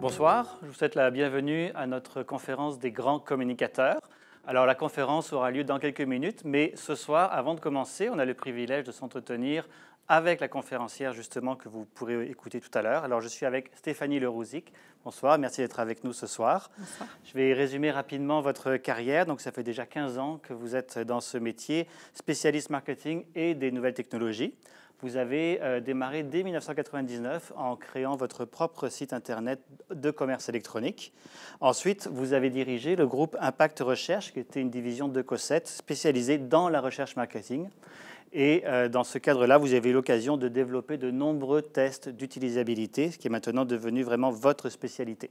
Bonsoir, je vous souhaite la bienvenue à notre conférence des grands communicateurs. Alors la conférence aura lieu dans quelques minutes, mais ce soir, avant de commencer, on a le privilège de s'entretenir avec la conférencière justement que vous pourrez écouter tout à l'heure. Alors je suis avec Stéphanie Le Rouzic. Bonsoir, merci d'être avec nous ce soir. Bonsoir. Je vais résumer rapidement votre carrière. Donc ça fait déjà 15 ans que vous êtes dans ce métier, spécialiste marketing et des nouvelles technologies. Vous avez démarré dès 1999 en créant votre propre site internet de commerce électronique. Ensuite, vous avez dirigé le groupe Impact Recherche, qui était une division de Cossette spécialisée dans la recherche marketing. Et dans ce cadre-là, vous avez eu l'occasion de développer de nombreux tests d'utilisabilité, ce qui est maintenant devenu vraiment votre spécialité.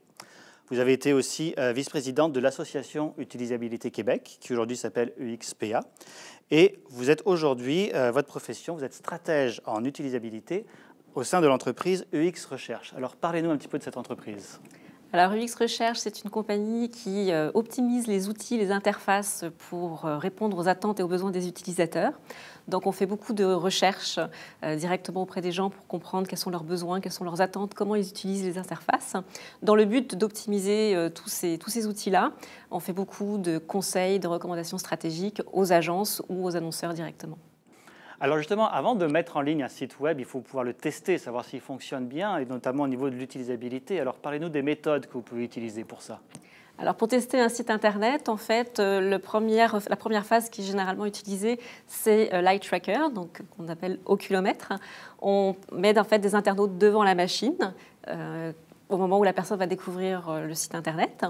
Vous avez été aussi vice-présidente de l'association Utilisabilité Québec, qui aujourd'hui s'appelle UXPA. Et vous êtes aujourd'hui, votre profession, vous êtes stratège en utilisabilité au sein de l'entreprise UX Recherche. Alors parlez-nous un petit peu de cette entreprise. Alors UX Recherche, c'est une compagnie qui optimise les outils, les interfaces pour répondre aux attentes et aux besoins des utilisateurs. Donc on fait beaucoup de recherches directement auprès des gens pour comprendre quels sont leurs besoins, quelles sont leurs attentes, comment ils utilisent les interfaces. Dans le but d'optimiser tous ces outils-là, on fait beaucoup de conseils, de recommandations stratégiques aux agences ou aux annonceurs directement. Alors justement, avant de mettre en ligne un site web, il faut pouvoir le tester, savoir s'il fonctionne bien, et notamment au niveau de l'utilisabilité. Alors parlez-nous des méthodes que vous pouvez utiliser pour ça. Alors pour tester un site internet, en fait, la première phase qui est généralement utilisée, c'est l'eye tracker, donc qu'on appelle au kilomètre. On met en fait des internautes devant la machine au moment où la personne va découvrir le site internet.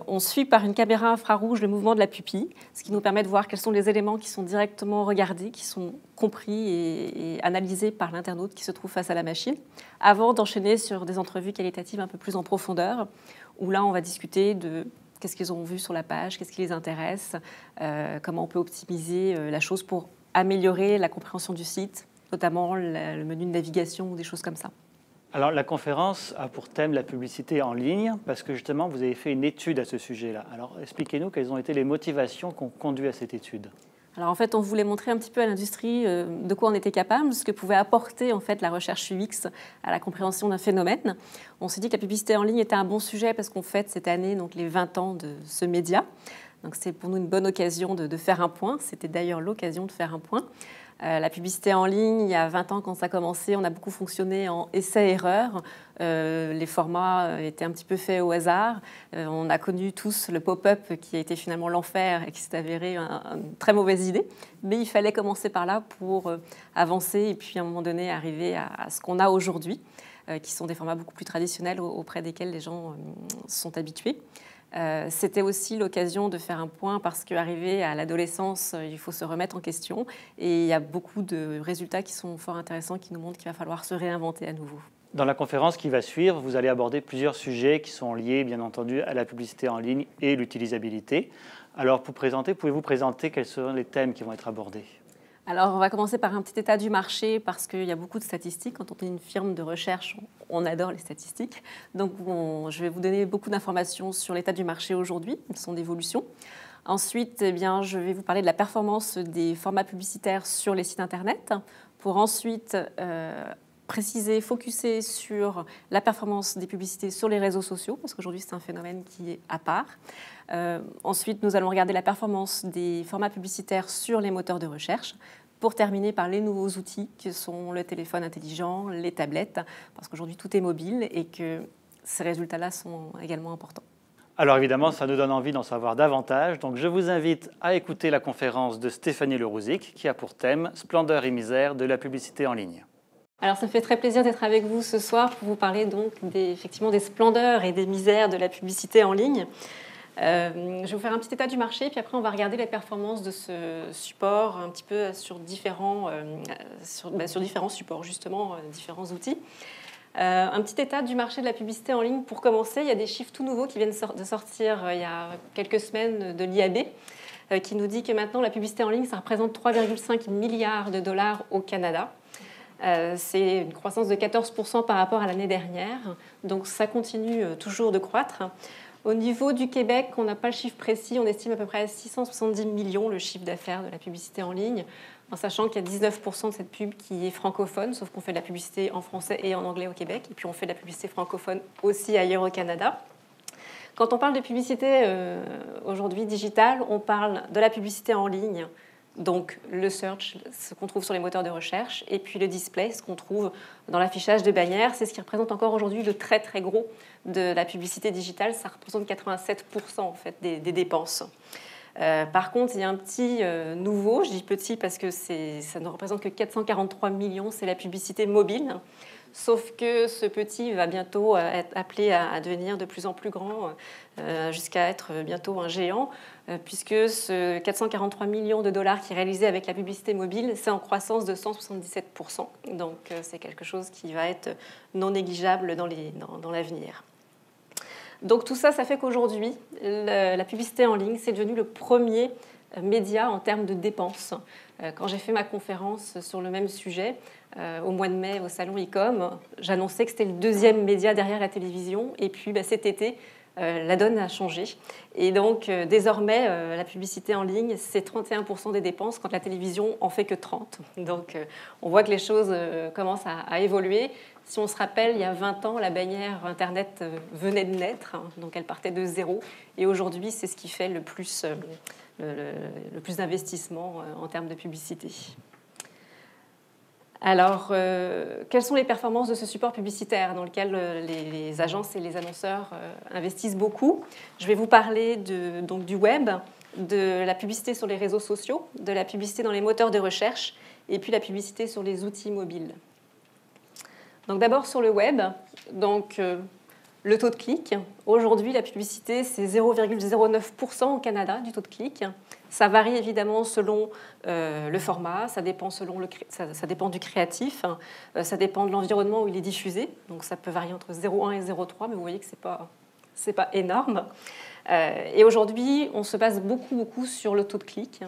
On suit par une caméra infrarouge le mouvement de la pupille, ce qui nous permet de voir quels sont les éléments qui sont directement regardés, qui sont compris et analysés par l'internaute qui se trouve face à la machine, avant d'enchaîner sur des entrevues qualitatives un peu plus en profondeur, où là on va discuter de qu'est-ce qu'ils ont vu sur la page, qu'est-ce qui les intéresse, comment on peut optimiser la chose pour améliorer la compréhension du site, notamment le menu de navigation ou des choses comme ça. Alors, la conférence a pour thème la publicité en ligne, parce que justement, vous avez fait une étude à ce sujet-là. Alors, expliquez-nous quelles ont été les motivations qui ont conduit à cette étude. Alors, en fait, on voulait montrer un petit peu à l'industrie de quoi on était capable, ce que pouvait apporter en fait la recherche UX à la compréhension d'un phénomène. On s'est dit que la publicité en ligne était un bon sujet parce qu'on fête cette année donc, les 20 ans de ce média. Donc, c'est pour nous une bonne occasion de faire un point. C'était d'ailleurs l'occasion de faire un point. La publicité en ligne, il y a 20 ans quand ça a commencé, on a beaucoup fonctionné en essai-erreur. Les formats étaient un petit peu faits au hasard. On a connu tous le pop-up qui a été finalement l'enfer et qui s'est avéré une très mauvaise idée. Mais il fallait commencer par là pour avancer et puis à un moment donné arriver à ce qu'on a aujourd'hui, qui sont des formats beaucoup plus traditionnels auprès desquels les gens sont habitués. C'était aussi l'occasion de faire un point parce qu'arrivé à l'adolescence, il faut se remettre en question et il y a beaucoup de résultats qui sont fort intéressants qui nous montrent qu'il va falloir se réinventer à nouveau. Dans la conférence qui va suivre, vous allez aborder plusieurs sujets qui sont liés, bien entendu, à la publicité en ligne et l'utilisabilité. Alors, pouvez-vous présenter quels seront les thèmes qui vont être abordés ? Alors, on va commencer par un petit état du marché parce qu'il y a beaucoup de statistiques. Quand on est une firme de recherche, on adore les statistiques. Donc, je vais vous donner beaucoup d'informations sur l'état du marché aujourd'hui, son évolution. Ensuite, eh bien, je vais vous parler de la performance des formats publicitaires sur les sites Internet pour ensuite préciser, focuser sur la performance des publicités sur les réseaux sociaux parce qu'aujourd'hui, c'est un phénomène qui est à part. Ensuite, nous allons regarder la performance des formats publicitaires sur les moteurs de recherche pour terminer par les nouveaux outils que sont le téléphone intelligent, les tablettes, parce qu'aujourd'hui tout est mobile et que ces résultats-là sont également importants. Alors évidemment, ça nous donne envie d'en savoir davantage, donc je vous invite à écouter la conférence de Stéphanie Le Rouzic qui a pour thème « Splendeur et misère de la publicité en ligne ». Alors ça me fait très plaisir d'être avec vous ce soir pour vous parler donc effectivement des splendeurs et des misères de la publicité en ligne. Je vais vous faire un petit état du marché, puis après on va regarder les performances de ce support un petit peu sur différents supports, justement, différents outils. Un petit état du marché de la publicité en ligne pour commencer. Il y a des chiffres tout nouveaux qui viennent de sortir il y a quelques semaines de l'IAB qui nous dit que maintenant la publicité en ligne, ça représente 3,5 milliards de dollars au Canada. C'est une croissance de 14% par rapport à l'année dernière, donc ça continue toujours de croître. Au niveau du Québec, on n'a pas le chiffre précis, on estime à peu près à 670 millions le chiffre d'affaires de la publicité en ligne, en sachant qu'il y a 19% de cette pub qui est francophone, sauf qu'on fait de la publicité en français et en anglais au Québec, et puis on fait de la publicité francophone aussi ailleurs au Canada. Quand on parle de publicité aujourd'hui digitale, on parle de la publicité en ligne, donc le search, ce qu'on trouve sur les moteurs de recherche, et puis le display, ce qu'on trouve dans l'affichage de bannières. C'est ce qui représente encore aujourd'hui le très très gros de la publicité digitale. Ça représente 87% en fait des dépenses. Par contre, il y a un petit nouveau, je dis petit parce que ça ne représente que 443 millions, c'est la publicité mobile. Sauf que ce petit va bientôt être appelé à devenir de plus en plus grand, jusqu'à être bientôt un géant, puisque ce 443 millions de dollars qui est réalisé avec la publicité mobile, c'est en croissance de 177%. Donc c'est quelque chose qui va être non négligeable dans l'avenir. Donc tout ça, ça fait qu'aujourd'hui, la publicité en ligne, c'est devenu le premier média en termes de dépenses. Quand j'ai fait ma conférence sur le même sujet, au mois de mai au salon ICOM, j'annonçais que c'était le deuxième média derrière la télévision. Et puis cet été, la donne a changé. Et donc désormais, la publicité en ligne, c'est 31% des dépenses quand la télévision en fait que 30%. Donc on voit que les choses commencent à évoluer. Si on se rappelle, il y a 20 ans, la bannière Internet venait de naître, hein, donc elle partait de zéro. Et aujourd'hui, c'est ce qui fait le plus d'investissement en termes de publicité. Alors, quelles sont les performances de ce support publicitaire dans lequel les agences et les annonceurs investissent beaucoup? Je vais vous parler donc du web, de la publicité sur les réseaux sociaux, de la publicité dans les moteurs de recherche et puis la publicité sur les outils mobiles. Donc d'abord sur le web, donc, le taux de clic. Aujourd'hui, la publicité, c'est 0,09% au Canada du taux de clic. Ça varie évidemment selon le format, ça dépend du créatif, ça dépend de l'environnement où il est diffusé. Donc ça peut varier entre 0,1 et 0,3, mais vous voyez que c'est pas énorme. Et aujourd'hui, on se base beaucoup sur le taux de clic.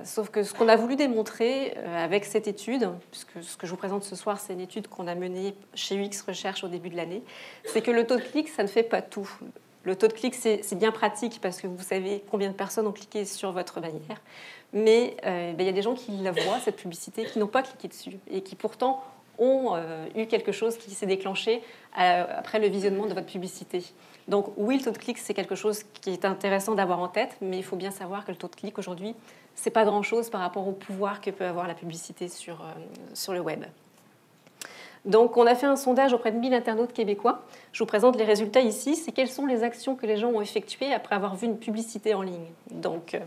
Sauf que ce qu'on a voulu démontrer avec cette étude, puisque ce que je vous présente ce soir, c'est une étude qu'on a menée chez UX Recherche au début de l'année, c'est que le taux de clic, ça ne fait pas tout. Le taux de clic, c'est bien pratique parce que vous savez combien de personnes ont cliqué sur votre bannière, mais il y a des gens qui la voient, cette publicité, qui n'ont pas cliqué dessus et qui pourtant ont eu quelque chose qui s'est déclenché après le visionnement de votre publicité. Donc oui, le taux de clic, c'est quelque chose qui est intéressant d'avoir en tête, mais il faut bien savoir que le taux de clic aujourd'hui, c'est pas grand-chose par rapport au pouvoir que peut avoir la publicité sur le web. Donc on a fait un sondage auprès de 1000 internautes québécois. Je vous présente les résultats ici. C'est quelles sont les actions que les gens ont effectuées après avoir vu une publicité en ligne. Donc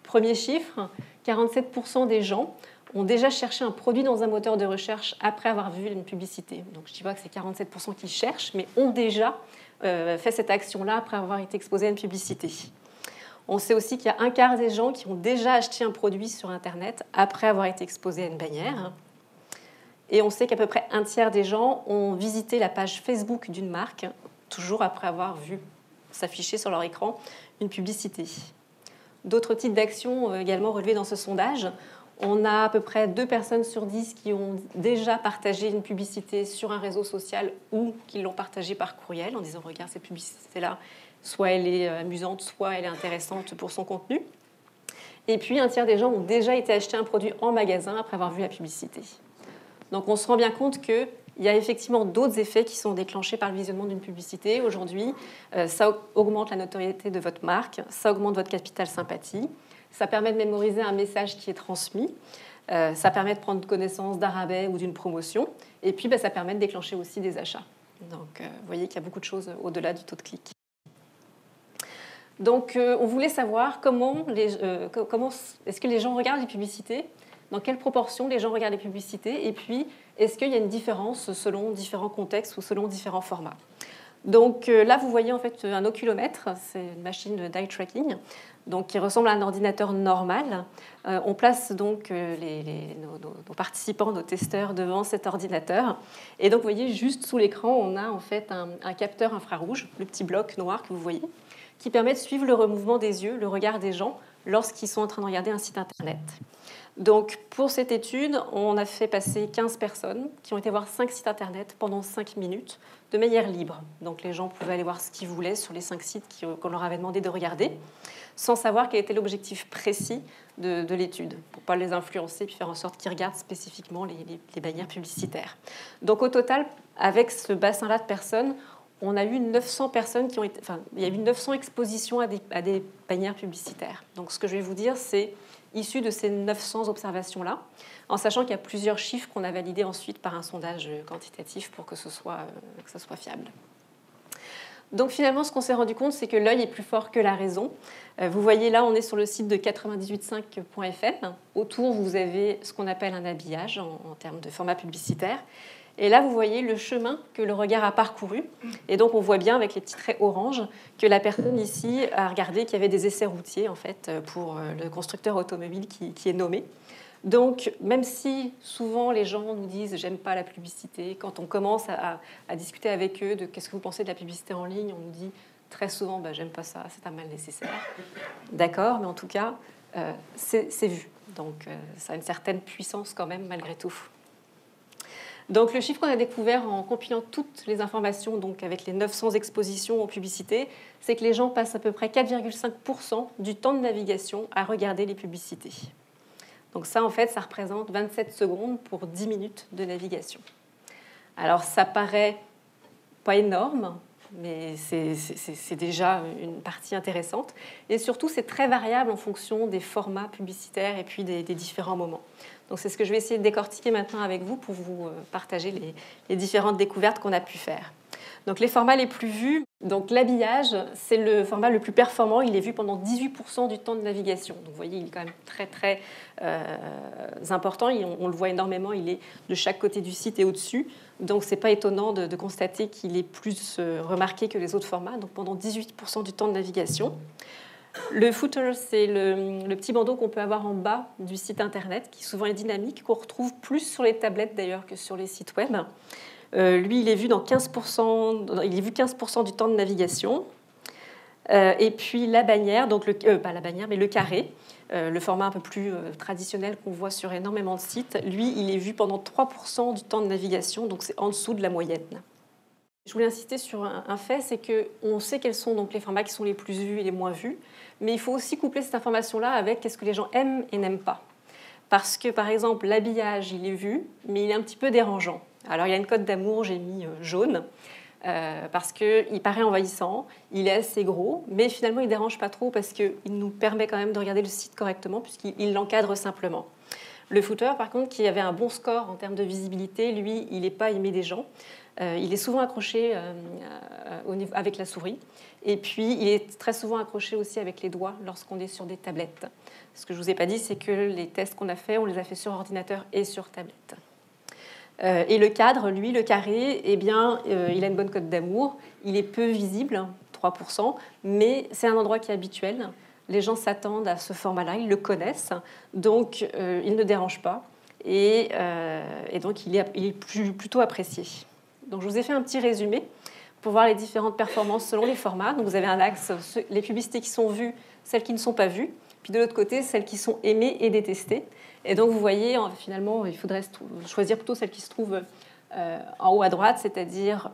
premier chiffre, 47% des gens ont déjà cherché un produit dans un moteur de recherche après avoir vu une publicité. Donc je ne dis pas que c'est 47% qui cherchent, mais ont déjà fait cette action-là après avoir été exposés à une publicité. On sait aussi qu'il y a un quart des gens qui ont déjà acheté un produit sur Internet après avoir été exposés à une bannière. Et on sait qu'à peu près un tiers des gens ont visité la page Facebook d'une marque, toujours après avoir vu s'afficher sur leur écran une publicité. D'autres types d'actions également relevées dans ce sondage. On a à peu près 2 personnes sur 10 qui ont déjà partagé une publicité sur un réseau social ou qui l'ont partagée par courriel en disant « Regarde, cette publicité-là, soit elle est amusante, soit elle est intéressante pour son contenu. » Et puis, un tiers des gens ont déjà été acheter un produit en magasin après avoir vu la publicité. Donc, on se rend bien compte qu'il y a effectivement d'autres effets qui sont déclenchés par le visionnement d'une publicité. Aujourd'hui, ça augmente la notoriété de votre marque, ça augmente votre capital sympathie. Ça permet de mémoriser un message qui est transmis. Ça permet de prendre connaissance d'un rabais ou d'une promotion. Et puis, ça permet de déclencher aussi des achats. Donc, vous voyez qu'il y a beaucoup de choses au-delà du taux de clic. Donc, on voulait savoir comment est-ce que les gens regardent les publicités, dans quelle proportion les gens regardent les publicités, et puis, est-ce qu'il y a une différence selon différents contextes ou selon différents formats. Donc là, vous voyez en fait un oculomètre, c'est une machine d'eye tracking, donc qui ressemble à un ordinateur normal. On place donc nos participants, nos testeurs devant cet ordinateur. Et donc, vous voyez, juste sous l'écran, on a en fait un capteur infrarouge, le petit bloc noir que vous voyez, qui permet de suivre le mouvement des yeux, le regard des gens, lorsqu'ils sont en train de regarder un site Internet. Donc, pour cette étude, on a fait passer 15 personnes qui ont été voir 5 sites internet pendant 5 minutes de manière libre. Donc, les gens pouvaient aller voir ce qu'ils voulaient sur les 5 sites qu'on leur avait demandé de regarder, sans savoir quel était l'objectif précis de l'étude, pour ne pas les influencer puis faire en sorte qu'ils regardent spécifiquement les bannières publicitaires. Donc, au total, avec ce bassin-là de personnes, on a eu 900 personnes qui ont été, enfin, il y a eu 900 expositions à des bannières publicitaires. Donc, ce que je vais vous dire, c'est issu de ces 900 observations-là, en sachant qu'il y a plusieurs chiffres qu'on a validés ensuite par un sondage quantitatif pour que ce soit fiable. Donc finalement, ce qu'on s'est rendu compte, c'est que l'œil est plus fort que la raison. Vous voyez là, on est sur le site de 985.fm. Autour, vous avez ce qu'on appelle un habillage en termes de format publicitaire. Et là, vous voyez le chemin que le regard a parcouru. Et donc, on voit bien avec les petits traits orange que la personne ici a regardé qu'il y avait des essais routiers en fait, pour le constructeur automobile qui est nommé. Donc, même si souvent les gens nous disent « j'aime pas la publicité », quand on commence à discuter avec eux de « qu'est-ce que vous pensez de la publicité en ligne », on nous dit très souvent bah, « j'aime pas ça, c'est un mal nécessaire ». D'accord, mais en tout cas, c'est vu. Donc, ça a une certaine puissance quand même malgré tout. Donc, le chiffre qu'on a découvert en compilant toutes les informations, donc avec les 900 expositions aux publicités, c'est que les gens passent à peu près 4,5% du temps de navigation à regarder les publicités. Donc ça, en fait, ça représente 27 secondes pour 10 minutes de navigation. Alors, ça paraît pas énorme, mais c'est déjà une partie intéressante. Et surtout, c'est très variable en fonction des formats publicitaires et puis des différents moments. Donc, c'est ce que je vais essayer de décortiquer maintenant avec vous pour vous partager les différentes découvertes qu'on a pu faire. Donc, les formats les plus vus, donc l'habillage, c'est le format le plus performant. Il est vu pendant 18% du temps de navigation. Donc, vous voyez, il est quand même très, très important. On le voit énormément. Il est de chaque côté du site et au-dessus. Donc, ce n'est pas étonnant de constater qu'il est plus remarqué que les autres formats. Donc, pendant 18% du temps de navigation. Le footer, c'est le petit bandeau qu'on peut avoir en bas du site internet, qui souvent est dynamique, qu'on retrouve plus sur les tablettes d'ailleurs que sur les sites web. Lui, il est vu dans 15%, il est vu 15% du temps de navigation. Et puis la bannière, donc pas la bannière, mais le carré, le format un peu plus traditionnel qu'on voit sur énormément de sites, lui, il est vu pendant 3% du temps de navigation, donc c'est en dessous de la moyenne. Je voulais insister sur un fait, c'est qu'on sait quels sont donc les formats qui sont les plus vus et les moins vus, mais il faut aussi coupler cette information-là avec qu'est-ce que les gens aiment et n'aiment pas. Parce que, par exemple, l'habillage, il est vu, mais il est un petit peu dérangeant. Alors, il y a une cote d'amour, j'ai mis jaune, parce qu'il paraît envahissant, il est assez gros, mais finalement, il ne dérange pas trop parce qu'il nous permet quand même de regarder le site correctement, puisqu'il l'encadre simplement. Le footer, par contre, qui avait un bon score en termes de visibilité, lui, il n'est pas aimé des gens. Il est souvent accroché avec la souris. Et puis, il est très souvent accroché aussi avec les doigts lorsqu'on est sur des tablettes. Ce que je ne vous ai pas dit, c'est que les tests qu'on a faits, on les a fait sur ordinateur et sur tablette. Et le cadre, lui, le carré, eh bien, il a une bonne cote d'amour. Il est peu visible, 3%, mais c'est un endroit qui est habituel. Les gens s'attendent à ce format-là, ils le connaissent, donc il ne dérange pas. Et donc, il est plutôt apprécié. Donc, je vous ai fait un petit résumé pour voir les différentes performances selon les formats. Donc, vous avez un axe, les publicités qui sont vues, celles qui ne sont pas vues. Puis de l'autre côté, celles qui sont aimées et détestées. Et donc, vous voyez, finalement, il faudrait choisir plutôt celles qui se trouvent en haut à droite, c'est-à-dire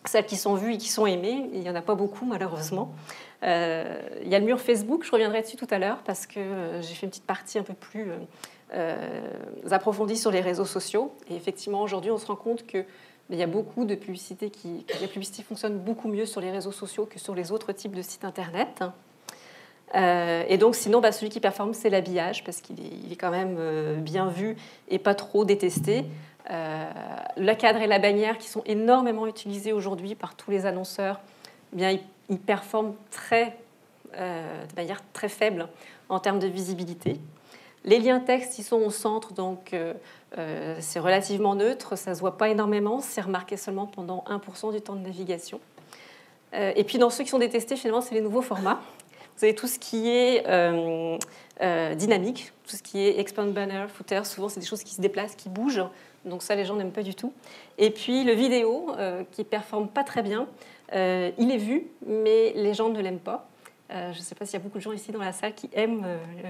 celles qui sont vues et qui sont aimées. Il n'y en a pas beaucoup, malheureusement. Il y a le mur Facebook, je reviendrai dessus tout à l'heure, parce que j'ai fait une petite partie un peu plus approfondie sur les réseaux sociaux. Et effectivement, aujourd'hui, on se rend compte que il y a beaucoup de publicités la publicité fonctionne beaucoup mieux sur les réseaux sociaux que sur les autres types de sites internet. Et donc, sinon, celui qui performe, c'est l'habillage, parce qu'il est quand même bien vu et pas trop détesté. Le cadre et la bannière, qui sont énormément utilisés aujourd'hui par tous les annonceurs, eh bien, ils performent de manière très faible en termes de visibilité. Les liens texte, ils sont au centre, donc c'est relativement neutre, ça ne se voit pas énormément, c'est remarqué seulement pendant 1% du temps de navigation. Et puis dans ceux qui sont détestés, finalement, c'est les nouveaux formats. Vous avez tout ce qui est dynamique, tout ce qui est expand banner, footer, souvent c'est des choses qui se déplacent, qui bougent, donc ça les gens n'aiment pas du tout. Et puis le vidéo, qui ne performe pas très bien, il est vu, mais les gens ne l'aiment pas. Je ne sais pas s'il y a beaucoup de gens ici dans la salle qui aiment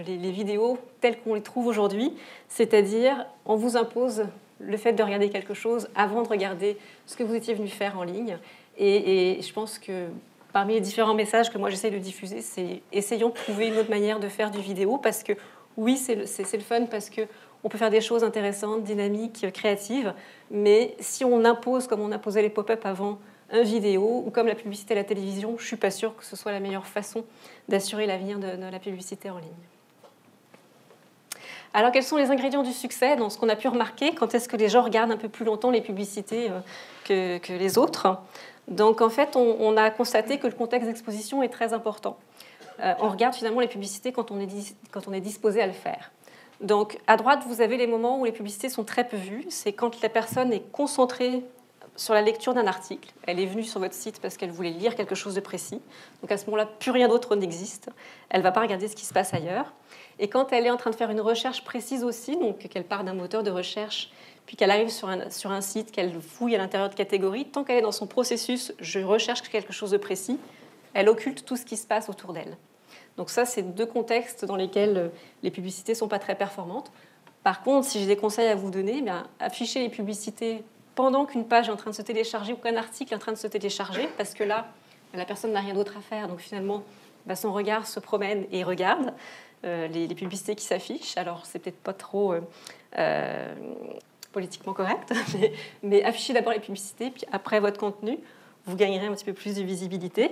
les vidéos telles qu'on les trouve aujourd'hui, c'est-à-dire on vous impose le fait de regarder quelque chose avant de regarder ce que vous étiez venu faire en ligne. Et je pense que parmi les différents messages que moi j'essaie de diffuser, c'est essayons de trouver une autre manière de faire du vidéo, parce que oui, c'est le fun, parce qu'on peut faire des choses intéressantes, dynamiques, créatives, mais si on impose, comme on imposait les pop-up avant, un vidéo, ou comme la publicité à la télévision, je ne suis pas sûre que ce soit la meilleure façon d'assurer l'avenir de la publicité en ligne. Alors, quels sont les ingrédients du succès dans ce qu'on a pu remarquer? Quand est-ce que les gens regardent un peu plus longtemps les publicités que les autres? Donc, en fait, on a constaté que le contexte d'exposition est très important. On regarde finalement les publicités quand on est disposé à le faire. Donc, à droite, vous avez les moments où les publicités sont très peu vues. C'est quand la personne est concentrée sur la lecture d'un article. Elle est venue sur votre site parce qu'elle voulait lire quelque chose de précis. Donc à ce moment-là, plus rien d'autre n'existe. Elle ne va pas regarder ce qui se passe ailleurs. Et quand elle est en train de faire une recherche précise aussi, donc qu'elle part d'un moteur de recherche, puis qu'elle arrive sur un site, qu'elle fouille à l'intérieur de catégories, tant qu'elle est dans son processus « je recherche quelque chose de précis », elle occulte tout ce qui se passe autour d'elle. Donc ça, c'est deux contextes dans lesquels les publicités ne sont pas très performantes. Par contre, si j'ai des conseils à vous donner, affichez les publicités pendant qu'une page est en train de se télécharger ou qu'un article est en train de se télécharger, parce que là, la personne n'a rien d'autre à faire. Donc finalement, son regard se promène et regarde les publicités qui s'affichent. Alors, c'est peut-être pas trop politiquement correct, mais affichez d'abord les publicités, puis après votre contenu, vous gagnerez un petit peu plus de visibilité.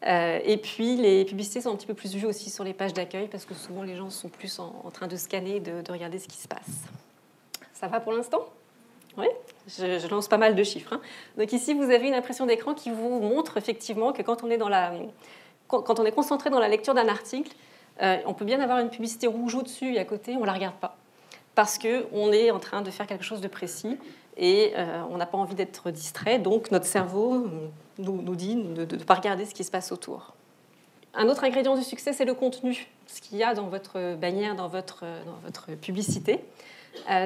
Et puis, les publicités sont un petit peu plus vues aussi sur les pages d'accueil, parce que souvent, les gens sont plus en train de scanner, de regarder ce qui se passe. Ça va pour l'instant ? Oui, je lance pas mal de chiffres. Hein. Donc ici, vous avez une impression d'écran qui vous montre effectivement que quand on est concentré dans la lecture d'un article, on peut bien avoir une publicité rouge au-dessus et à côté, on ne la regarde pas. Parce qu'on est en train de faire quelque chose de précis et on n'a pas envie d'être distrait. Donc notre cerveau nous dit de ne pas regarder ce qui se passe autour. Un autre ingrédient du succès, c'est le contenu. Ce qu'il y a dans votre bannière, dans votre publicité.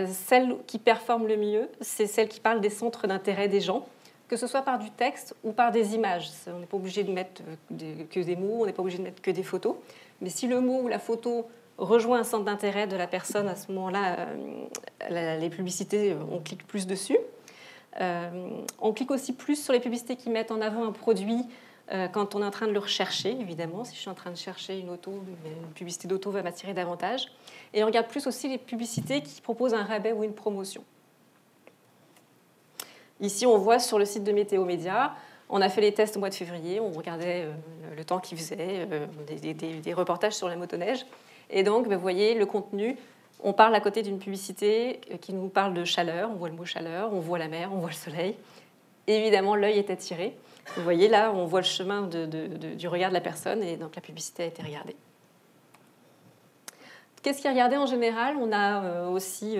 Celle qui performe le mieux, c'est celle qui parle des centres d'intérêt des gens, que ce soit par du texte ou par des images. On n'est pas obligé de mettre que des mots, on n'est pas obligé de mettre que des photos. Mais si le mot ou la photo rejoint un centre d'intérêt de la personne, à ce moment-là, les publicités, on clique plus dessus. On clique aussi plus sur les publicités qui mettent en avant un produit quand on est en train de le rechercher, évidemment. Si je suis en train de chercher une publicité d'auto va m'attirer davantage. Et on regarde plus aussi les publicités qui proposent un rabais ou une promotion. Ici, on voit sur le site de Météo Média, on a fait les tests au mois de février, on regardait le temps qu'il faisait, des reportages sur la motoneige. Et donc, vous voyez, le contenu, on parle à côté d'une publicité qui nous parle de chaleur, on voit le mot chaleur, on voit la mer, on voit le soleil. Et évidemment, l'œil est attiré. Vous voyez, là, on voit le chemin du regard de la personne, et donc la publicité a été regardée. Qu'est-ce qui est regardé en général? On a aussi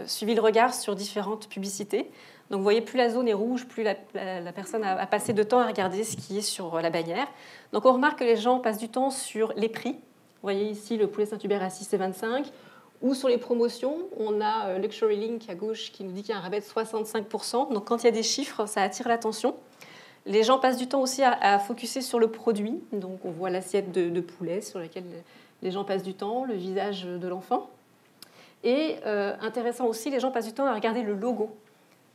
suivi le regard sur différentes publicités. Donc vous voyez, plus la zone est rouge, plus la personne a passé de temps à regarder ce qui est sur la bannière. Donc on remarque que les gens passent du temps sur les prix. Vous voyez ici le poulet Saint-Hubert à 6,25 €. Ou sur les promotions, on a Luxury Link à gauche qui nous dit qu'il y a un rabais de 65%. Donc quand il y a des chiffres, ça attire l'attention. Les gens passent du temps aussi à focusser sur le produit. Donc on voit l'assiette de poulet sur laquelle les gens passent du temps, le visage de l'enfant. Et intéressant aussi, les gens passent du temps à regarder le logo.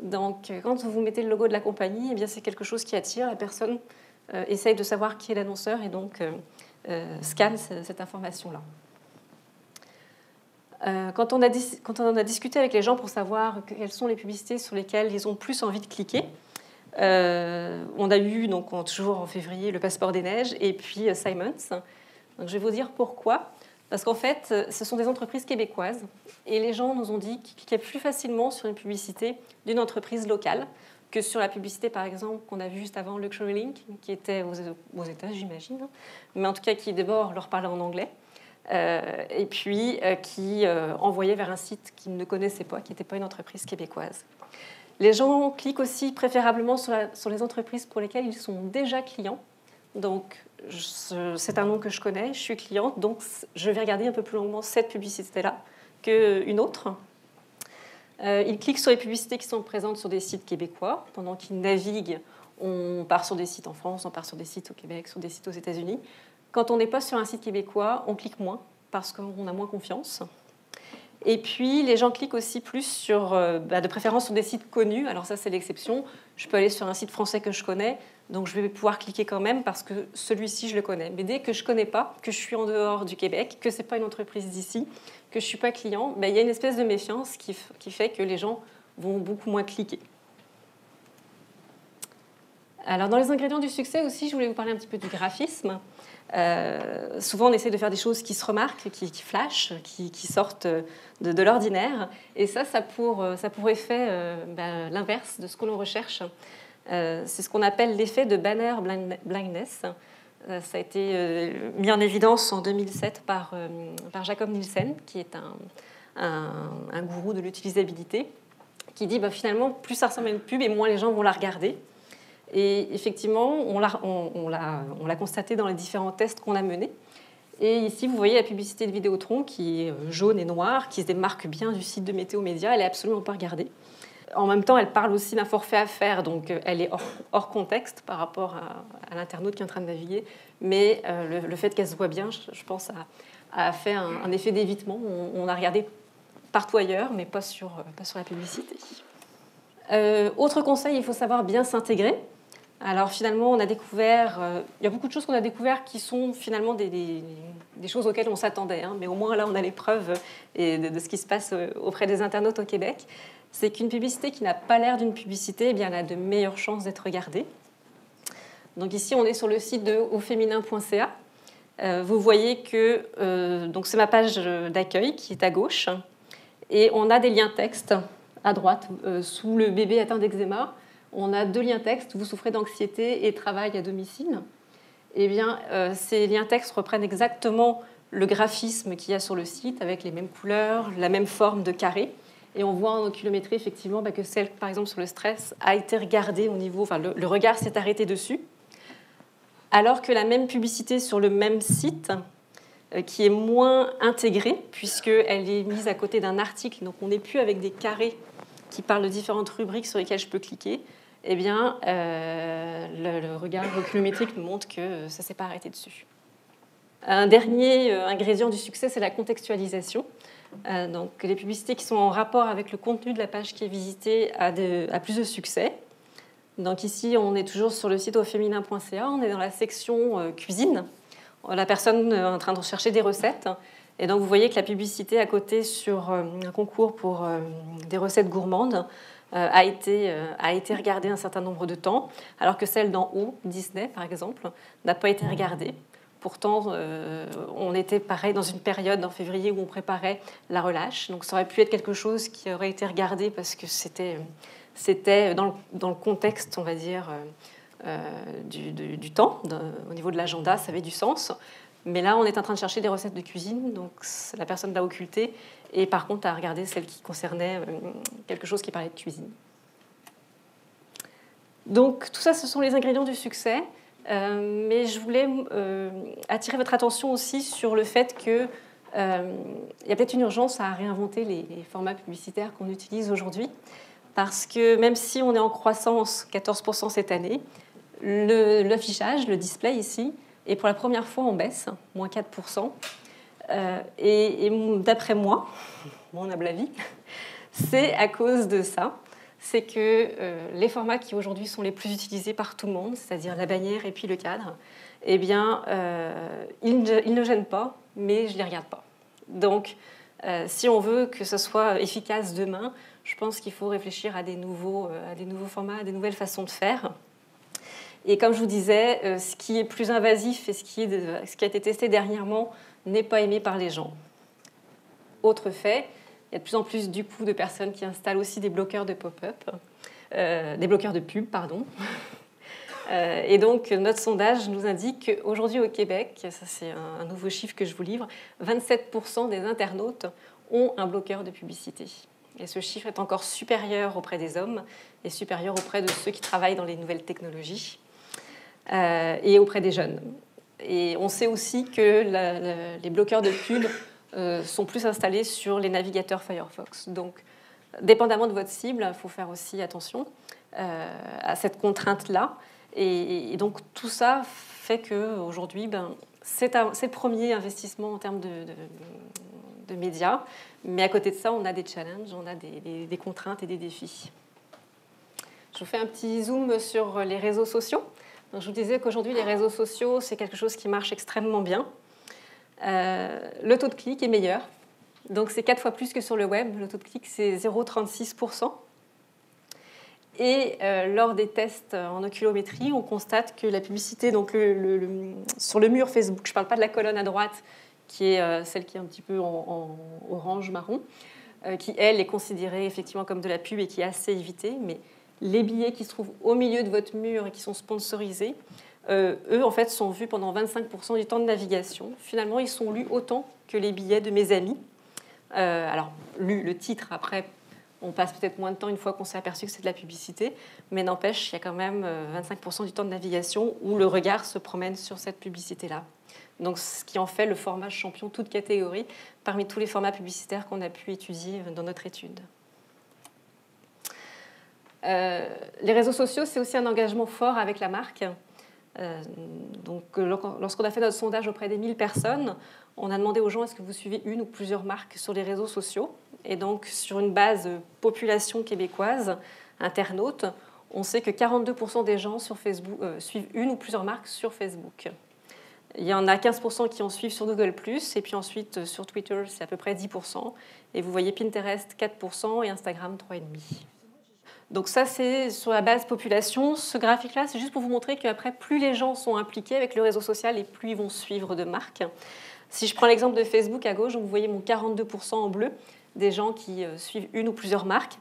Donc quand vous mettez le logo de la compagnie, eh bien, c'est quelque chose qui attire. La personne essaye de savoir qui est l'annonceur et donc scanne cette information-là. Quand on a discuté avec les gens pour savoir quelles sont les publicités sur lesquelles ils ont plus envie de cliquer, on a eu, donc, toujours en février, le Passeport des Neiges et puis Simons. Donc, je vais vous dire pourquoi. Parce qu'en fait, ce sont des entreprises québécoises et les gens nous ont dit qu'ils cliquaient plus facilement sur une publicité d'une entreprise locale que sur la publicité, par exemple, qu'on a vue juste avant, Luxury Link, qui était aux États, j'imagine, mais en tout cas qui d'abord leur parlait en anglais. Et puis qui envoyait vers un site qu'ils ne connaissaient pas, qui n'était pas une entreprise québécoise. Les gens cliquent aussi préférablement sur les entreprises pour lesquelles ils sont déjà clients. Donc, c'est un nom que je connais, je suis cliente, donc je vais regarder un peu plus longuement cette publicité-là qu'une autre. Ils cliquent sur les publicités qui sont présentes sur des sites québécois. Pendant qu'ils naviguent, on part sur des sites en France, on part sur des sites au Québec, sur des sites aux États-Unis. Quand on n'est pas sur un site québécois, on clique moins parce qu'on a moins confiance. Et puis, les gens cliquent aussi plus sur, de préférence sur des sites connus. Alors ça, c'est l'exception. Je peux aller sur un site français que je connais, donc je vais pouvoir cliquer quand même parce que celui-ci, je le connais. Mais dès que je ne connais pas, que je suis en dehors du Québec, que ce n'est pas une entreprise d'ici, que je ne suis pas client, il y a une espèce de méfiance qui fait que les gens vont beaucoup moins cliquer. Alors, dans les ingrédients du succès aussi, je voulais vous parler un petit peu du graphisme. Souvent, on essaie de faire des choses qui se remarquent, qui flashent, qui sortent de l'ordinaire. Et ça pour effet l'inverse de ce que l'on recherche. C'est ce qu'on appelle l'effet de banner blindness. Ça a été mis en évidence en 2007 par Jacob Nielsen, qui est un gourou de l'utilisabilité, qui dit finalement, plus ça ressemble à une pub et moins les gens vont la regarder. Et effectivement, on l'a constaté dans les différents tests qu'on a menés. Et ici, vous voyez la publicité de Vidéotron qui est jaune et noire, qui se démarque bien du site de Météo Média. Elle n'est absolument pas regardée. En même temps, elle parle aussi d'un forfait à faire, donc elle est hors contexte par rapport à l'internaute qui est en train de naviguer. Mais le fait qu'elle se voit bien, je pense, a fait un effet d'évitement. On a regardé partout ailleurs, mais pas sur la publicité. Autre conseil, il faut savoir bien s'intégrer. Alors finalement, on a découvert, il y a beaucoup de choses qu'on a découvert qui sont finalement des choses auxquelles on s'attendait, mais au moins là, on a les preuves de ce qui se passe auprès des internautes au Québec. C'est qu'une publicité qui n'a pas l'air d'une publicité, elle a de meilleures chances d'être regardée. Donc ici, on est sur le site de auféminin.ca. Vous voyez que donc c'est ma page d'accueil qui est à gauche, et on a des liens texte à droite, sous le bébé atteint d'eczéma. On a 2 liens textes, vous souffrez d'anxiété et travail à domicile. Eh bien, ces liens textes reprennent exactement le graphisme qu'il y a sur le site, avec les mêmes couleurs, la même forme de carré. Et on voit en oculométrie, effectivement, que celle, par exemple, sur le stress, a été regardée au niveau... le regard s'est arrêté dessus. Alors que la même publicité sur le même site, qui est moins intégrée, puisqu'elle est mise à côté d'un article, donc on n'est plus avec des carrés qui parlent de différentes rubriques sur lesquelles je peux cliquer, eh bien, le regard oculométrique me montre que ça ne s'est pas arrêté dessus. Un dernier ingrédient du succès, c'est la contextualisation. Donc, les publicités qui sont en rapport avec le contenu de la page qui est visitée a plus de succès. Donc ici, on est toujours sur le site auféminin.ca, on est dans la section cuisine. La personne est en train de rechercher des recettes. Et donc, vous voyez que la publicité à côté sur un concours pour des recettes gourmandes a été regardée un certain nombre de temps, alors que celle d'en haut, Disney par exemple, n'a pas été regardée. Pourtant, on était pareil dans une période en février où on préparait la relâche. Donc ça aurait pu être quelque chose qui aurait été regardé parce que c'était dans le contexte, on va dire, du temps. Au niveau de l'agenda, ça avait du sens. Mais là, on est en train de chercher des recettes de cuisine, donc la personne l'a occultée, et par contre, a regardé celle qui concernait quelque chose qui parlait de cuisine. Donc, tout ça, ce sont les ingrédients du succès, mais je voulais attirer votre attention aussi sur le fait qu'il y a peut-être une urgence à réinventer les formats publicitaires qu'on utilise aujourd'hui, parce que même si on est en croissance 14% cette année, l'affichage, le display ici, et pour la première fois, on baisse, moins 4%. Et d'après moi, mon humble avis, c'est à cause de ça. C'est que les formats qui aujourd'hui sont les plus utilisés par tout le monde, c'est-à-dire la bannière et puis le cadre, eh bien, ils ne gênent pas, mais je ne les regarde pas. Donc, si on veut que ce soit efficace demain, je pense qu'il faut réfléchir à des nouveaux formats, à des nouvelles façons de faire. Et comme je vous disais, ce qui est plus invasif et ce qui a été testé dernièrement n'est pas aimé par les gens. Autre fait, il y a de plus en plus du coup de personnes qui installent aussi des bloqueurs de pop-up, des bloqueurs de pub, pardon. Et donc, notre sondage nous indique qu'aujourd'hui au Québec, ça c'est un nouveau chiffre que je vous livre, 27% des internautes ont un bloqueur de publicité. Et ce chiffre est encore supérieur auprès des hommes et supérieur auprès de ceux qui travaillent dans les nouvelles technologies. Et auprès des jeunes. Et on sait aussi que les bloqueurs de pub sont plus installés sur les navigateurs Firefox. Donc, dépendamment de votre cible, il faut faire aussi attention à cette contrainte-là. Et donc, tout ça fait qu'aujourd'hui, C'est le premier investissement en termes de médias, mais à côté de ça, on a des challenges, on a des contraintes et des défis. Je vous fais un petit zoom sur les réseaux sociaux. Donc, je vous disais qu'aujourd'hui, les réseaux sociaux, c'est quelque chose qui marche extrêmement bien. Le taux de clic est meilleur. Donc, c'est 4 fois plus que sur le web. Le taux de clic, c'est 0,36%. Et lors des tests en oculométrie, on constate que la publicité, donc sur le mur Facebook, je ne parle pas de la colonne à droite, qui est celle qui est un petit peu en orange-marron, qui, elle, est considérée effectivement comme de la pub et qui est assez évitée, mais les billets qui se trouvent au milieu de votre mur et qui sont sponsorisés, eux, en fait, sont vus pendant 25% du temps de navigation. Finalement, ils sont lus autant que les billets de mes amis. Alors, le titre, après, on passe peut-être moins de temps une fois qu'on s'est aperçu que c'est de la publicité, mais n'empêche, il y a quand même 25% du temps de navigation où le regard se promène sur cette publicité-là. Donc, ce qui en fait le format champion, toute catégorie, parmi tous les formats publicitaires qu'on a pu étudier dans notre étude. Les réseaux sociaux, c'est aussi un engagement fort avec la marque. Donc, lorsqu'on a fait notre sondage auprès des 1000 personnes, on a demandé aux gens est-ce que vous suivez une ou plusieurs marques sur les réseaux sociaux. Et donc, sur une base population québécoise, internaute, on sait que 42% des gens sur Facebook suivent une ou plusieurs marques sur Facebook. Il y en a 15% qui en suivent sur Google+, et puis ensuite sur Twitter, c'est à peu près 10%. Et vous voyez Pinterest, 4%, et Instagram, 3,5%. Donc ça, c'est sur la base population. Ce graphique-là, c'est juste pour vous montrer qu'après, plus les gens sont impliqués avec le réseau social et plus ils vont suivre de marques. Si je prends l'exemple de Facebook à gauche, vous voyez mon 42% en bleu des gens qui suivent une ou plusieurs marques.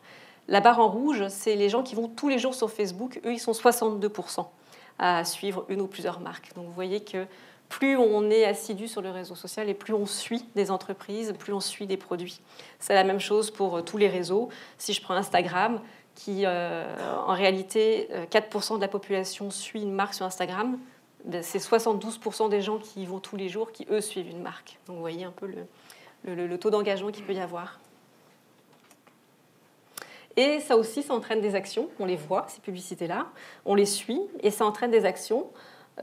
La barre en rouge, c'est les gens qui vont tous les jours sur Facebook. Eux, ils sont 62% à suivre une ou plusieurs marques. Donc vous voyez que plus on est assidu sur le réseau social et plus on suit des entreprises, plus on suit des produits. C'est la même chose pour tous les réseaux. Si je prends Instagram, qui en réalité 4% de la population suit une marque sur Instagram, c'est 72% des gens qui y vont tous les jours qui, eux, suivent une marque. Donc vous voyez un peu le taux d'engagement qu'il peut y avoir. Et ça aussi, ça entraîne des actions. On les voit, ces publicités-là, on les suit et ça entraîne des actions.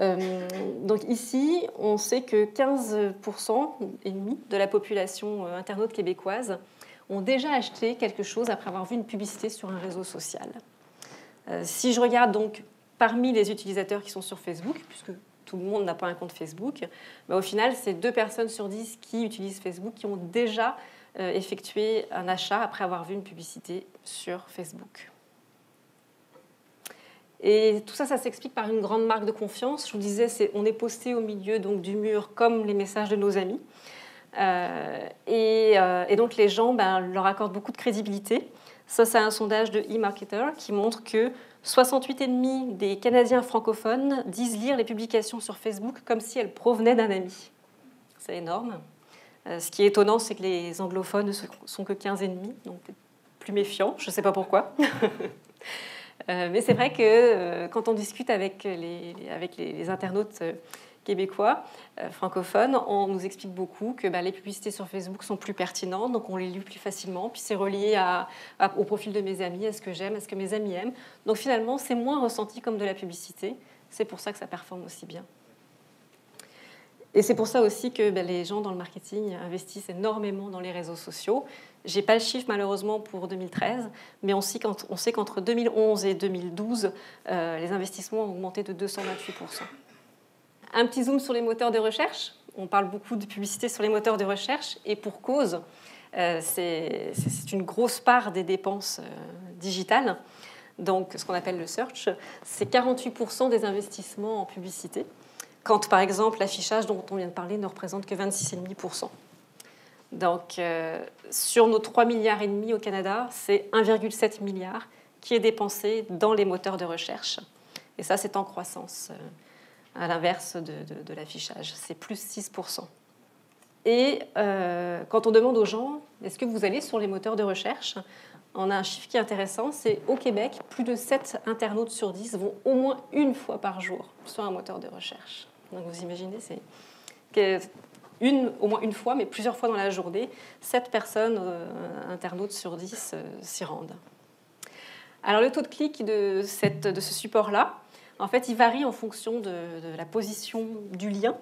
Donc ici, on sait que 15% et demi de la population internaute québécoise ont déjà acheté quelque chose après avoir vu une publicité sur un réseau social. Si je regarde donc parmi les utilisateurs qui sont sur Facebook, puisque tout le monde n'a pas un compte Facebook, bah au final, c'est 2 personnes sur 10 qui utilisent Facebook qui ont déjà effectué un achat après avoir vu une publicité sur Facebook. Et tout ça, ça s'explique par une grande marque de confiance. Je vous disais, on est posté au milieu donc, du mur comme les messages de nos amis. Et donc les gens leur accordent beaucoup de crédibilité. Ça, c'est un sondage de eMarketer qui montre que 68,5% des Canadiens francophones disent lire les publications sur Facebook comme si elles provenaient d'un ami. C'est énorme. Ce qui est étonnant, c'est que les anglophones ne sont que 15,5%, donc plus méfiants, je ne sais pas pourquoi. Mais c'est vrai que quand on discute avec les internautes québécois, francophones, on nous explique beaucoup que les publicités sur Facebook sont plus pertinentes, donc on les lit plus facilement, puis c'est relié au profil de mes amis, à ce que j'aime, à ce que mes amis aiment. Donc finalement, c'est moins ressenti comme de la publicité. C'est pour ça que ça performe aussi bien. Et c'est pour ça aussi que les gens dans le marketing investissent énormément dans les réseaux sociaux. Je n'ai pas le chiffre malheureusement pour 2013, mais on sait qu'entre 2011 et 2012, les investissements ont augmenté de 228%. Un petit zoom sur les moteurs de recherche. On parle beaucoup de publicité sur les moteurs de recherche, et pour cause, c'est une grosse part des dépenses digitales. Donc, ce qu'on appelle le search, c'est 48% des investissements en publicité, quand, par exemple, l'affichage dont on vient de parler ne représente que 26,5%. Donc, sur nos 3,5 milliards au Canada, c'est 1,7 milliard qui est dépensé dans les moteurs de recherche. Et ça, c'est en croissance, à l'inverse de l'affichage. C'est plus 6%. Et quand on demande aux gens, est-ce que vous allez sur les moteurs de recherche ? On a un chiffre qui est intéressant, c'est au Québec, plus de 7 internautes sur 10 vont au moins une fois par jour sur un moteur de recherche. Donc vous imaginez, c'est au moins une fois, mais plusieurs fois dans la journée, 7 personnes, internautes sur 10, s'y rendent. Alors le taux de clic de ce support-là, en fait, il varie en fonction de la position du lien.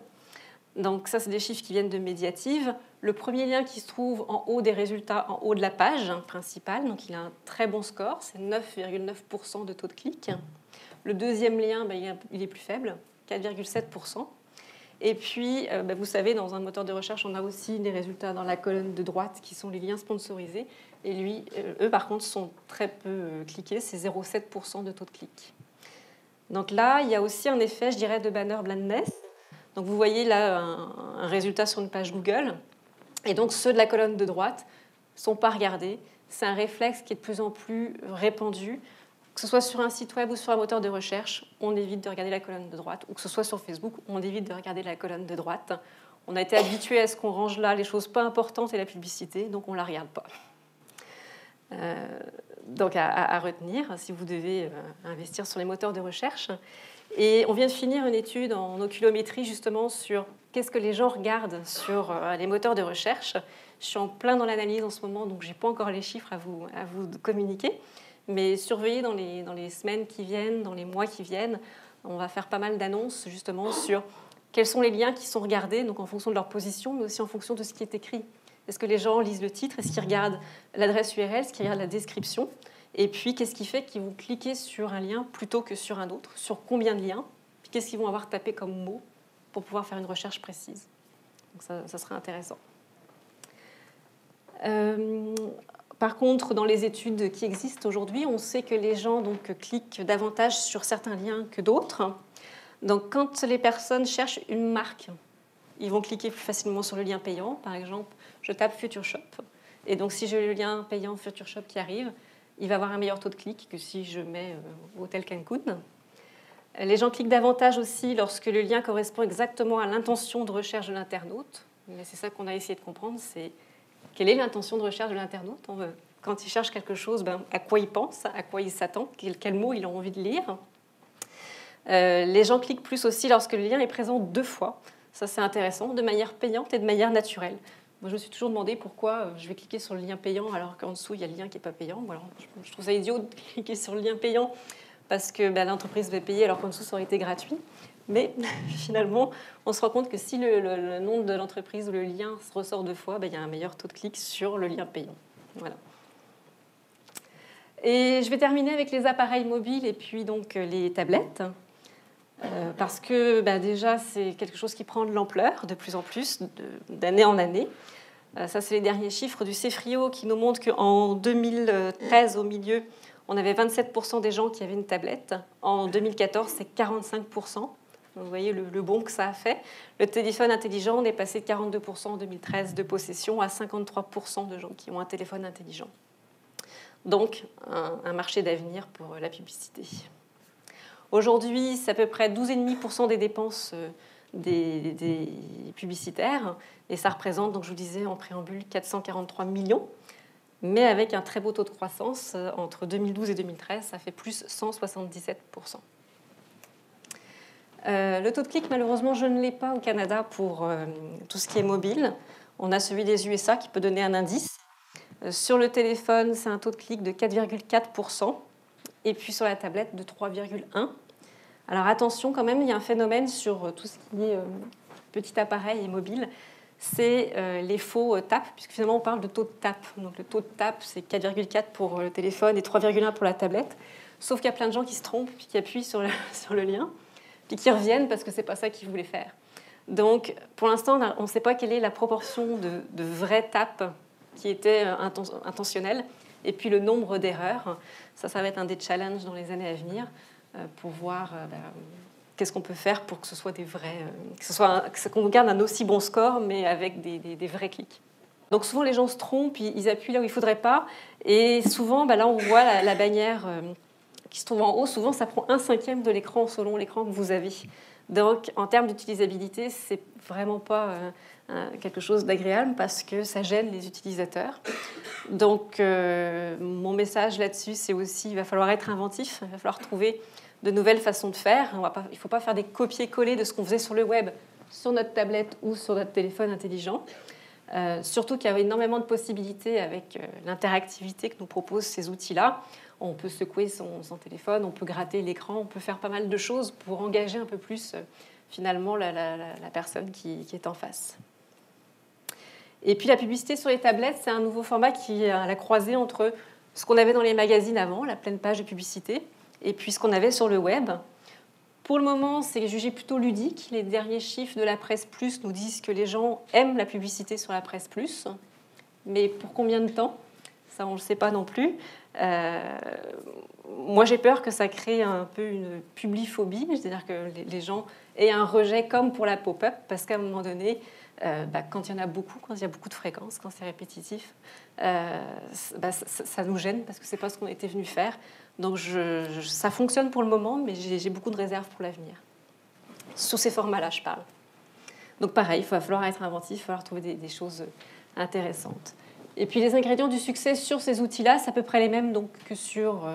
Donc ça, c'est des chiffres qui viennent de Médiative. Le premier lien qui se trouve en haut des résultats, en haut de la page principale, donc il a un très bon score, c'est 9,9% de taux de clic. Le deuxième lien, il est plus faible, 4,7%. Et puis, vous savez, dans un moteur de recherche, on a aussi des résultats dans la colonne de droite qui sont les liens sponsorisés. Et eux, par contre, sont très peu cliqués, c'est 0,7% de taux de clic. Donc là, il y a aussi un effet, je dirais, de banner blindness. Donc vous voyez là un résultat sur une page Google. Et donc ceux de la colonne de droite ne sont pas regardés. C'est un réflexe qui est de plus en plus répandu. Que ce soit sur un site web ou sur un moteur de recherche, on évite de regarder la colonne de droite. Ou que ce soit sur Facebook, on évite de regarder la colonne de droite. On a été habitué à ce qu'on range là les choses pas importantes et la publicité, donc on ne la regarde pas. Donc à retenir si vous devez investir sur les moteurs de recherche. Et on vient de finir une étude en oculométrie justement sur qu'est-ce que les gens regardent sur les moteurs de recherche. Je suis en plein dans l'analyse en ce moment, donc je n'ai pas encore les chiffres à vous communiquer. Mais surveillez dans les semaines qui viennent, dans les mois qui viennent, on va faire pas mal d'annonces justement sur quels sont les liens qui sont regardés, donc en fonction de leur position, mais aussi en fonction de ce qui est écrit. Est-ce que les gens lisent le titre? Est-ce qu'ils regardent l'adresse URL? Est-ce qu'ils regardent la description? Et puis, qu'est-ce qui fait qu'ils vont cliquer sur un lien plutôt que sur un autre? Sur combien de liens? Puis qu'est-ce qu'ils vont avoir tapé comme mot pour pouvoir faire une recherche précise? Donc ça serait intéressant. Par contre, dans les études qui existent aujourd'hui, on sait que les gens cliquent davantage sur certains liens que d'autres. Donc, quand les personnes cherchent une marque, ils vont cliquer plus facilement sur le lien payant. Par exemple, je tape Future Shop. Et donc, si j'ai le lien payant Future Shop qui arrive, il va avoir un meilleur taux de clic que si je mets Hôtel Cancun. Les gens cliquent davantage aussi lorsque le lien correspond exactement à l'intention de recherche de l'internaute. Mais c'est ça qu'on a essayé de comprendre, c'est quelle est l'intention de recherche de l'internaute. Quand il cherche quelque chose, à quoi il pense, à quoi il s'attend, quel mot il a envie de lire. Les gens cliquent plus aussi lorsque le lien est présent 2 fois. Ça, c'est intéressant, de manière payante et de manière naturelle. Moi, je me suis toujours demandé pourquoi je vais cliquer sur le lien payant alors qu'en dessous, il y a le lien qui n'est pas payant. Alors, je trouve ça idiot de cliquer sur le lien payant parce que l'entreprise va payer alors qu'en dessous, ça aurait été gratuit. Mais finalement, on se rend compte que si le nom de l'entreprise ou le lien se ressort 2 fois, il y a un meilleur taux de clic sur le lien payant. Voilà. Et je vais terminer avec les appareils mobiles et puis donc les tablettes. Parce que déjà, c'est quelque chose qui prend de l'ampleur de plus en plus, d'année en année. Ça, c'est les derniers chiffres du CEFRIO qui nous montrent qu'en 2013, au milieu, on avait 27% des gens qui avaient une tablette. En 2014, c'est 45%. Vous voyez le bond que ça a fait. Le téléphone intelligent, on est passé de 42% en 2013 de possession à 53% de gens qui ont un téléphone intelligent. Donc, un marché d'avenir pour la publicité. Aujourd'hui, c'est à peu près 12,5% des dépenses des publicitaires. Et ça représente, donc je vous disais en préambule, 443 millions. Mais avec un très beau taux de croissance, entre 2012 et 2013, ça fait plus 177%. Le taux de clic, malheureusement, je ne l'ai pas au Canada pour tout ce qui est mobile. On a celui des USA qui peut donner un indice. Sur le téléphone, c'est un taux de clic de 4,4%. Et puis sur la tablette, de 3,1%. Alors attention quand même, il y a un phénomène sur tout ce qui est petit appareil et mobile. C'est les faux tapes, puisque finalement on parle de taux de tape. Donc le taux de tape, c'est 4,4 pour le téléphone et 3,1 pour la tablette. Sauf qu'il y a plein de gens qui se trompent, puis qui appuient sur le lien, puis qui reviennent parce que ce n'est pas ça qu'ils voulaient faire. Donc pour l'instant, on ne sait pas quelle est la proportion de vraies tapes qui étaient intentionnelles, et puis le nombre d'erreurs. Ça va être un des challenges dans les années à venir pour voir qu'est-ce qu'on peut faire pour que ce soit des vrais, qu'on garde un aussi bon score, mais avec des vrais clics. Donc souvent les gens se trompent, ils appuient là où il ne faudrait pas, et souvent là on voit la bannière qui se trouve en haut. Souvent ça prend 1/5 de l'écran selon l'écran que vous avez. Donc en termes d'utilisabilité, c'est vraiment pas quelque chose d'agréable parce que ça gêne les utilisateurs. Donc mon message là-dessus, c'est aussi il va falloir être inventif, il va falloir trouver de nouvelles façons de faire. Il ne faut pas faire des copier-coller de ce qu'on faisait sur le web, sur notre tablette ou sur notre téléphone intelligent. Surtout qu'il y a énormément de possibilités avec l'interactivité que nous proposent ces outils-là. On peut secouer son téléphone, on peut gratter l'écran, on peut faire pas mal de choses pour engager un peu plus finalement la personne qui est en face. Et puis la publicité sur les tablettes, c'est un nouveau format qui est à la croisée entre ce qu'on avait dans les magazines avant, la pleine page de publicité, et puis ce qu'on avait sur le web. Pour le moment, c'est jugé plutôt ludique. Les derniers chiffres de la Presse Plus nous disent que les gens aiment la publicité sur la Presse Plus. Mais pour combien de temps ? Ça, on ne le sait pas non plus. Moi, j'ai peur que ça crée un peu une publiphobie, c'est-à-dire que les gens aient un rejet comme pour la pop-up, parce qu'à un moment donné, quand il y en a beaucoup, quand il y a beaucoup de fréquences, quand c'est répétitif, ça nous gêne parce que ce n'est pas ce qu'on était venu faire. Donc ça fonctionne pour le moment, mais j'ai beaucoup de réserves pour l'avenir. Sous ces formats-là, je parle. Donc pareil, il va falloir être inventif, il va falloir trouver des choses intéressantes. Et puis les ingrédients du succès sur ces outils-là, c'est à peu près les mêmes donc, que sur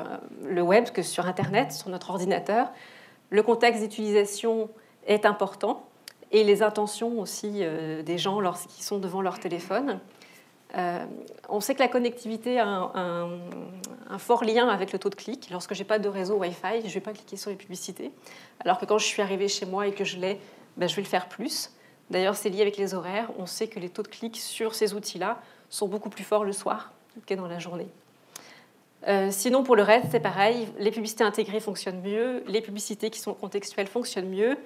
le web, que sur Internet, sur notre ordinateur. Le contexte d'utilisation est important, et les intentions aussi des gens lorsqu'ils sont devant leur téléphone. On sait que la connectivité a un fort lien avec le taux de clic. Lorsque je n'ai pas de réseau Wi-Fi, je ne vais pas cliquer sur les publicités. Alors que quand je suis arrivée chez moi et que je l'ai, je vais le faire plus. D'ailleurs, c'est lié avec les horaires. On sait que les taux de clic sur ces outils-là sont beaucoup plus forts le soir que dans la journée. Sinon, pour le reste, c'est pareil. Les publicités intégrées fonctionnent mieux. Les publicités qui sont contextuelles fonctionnent mieux.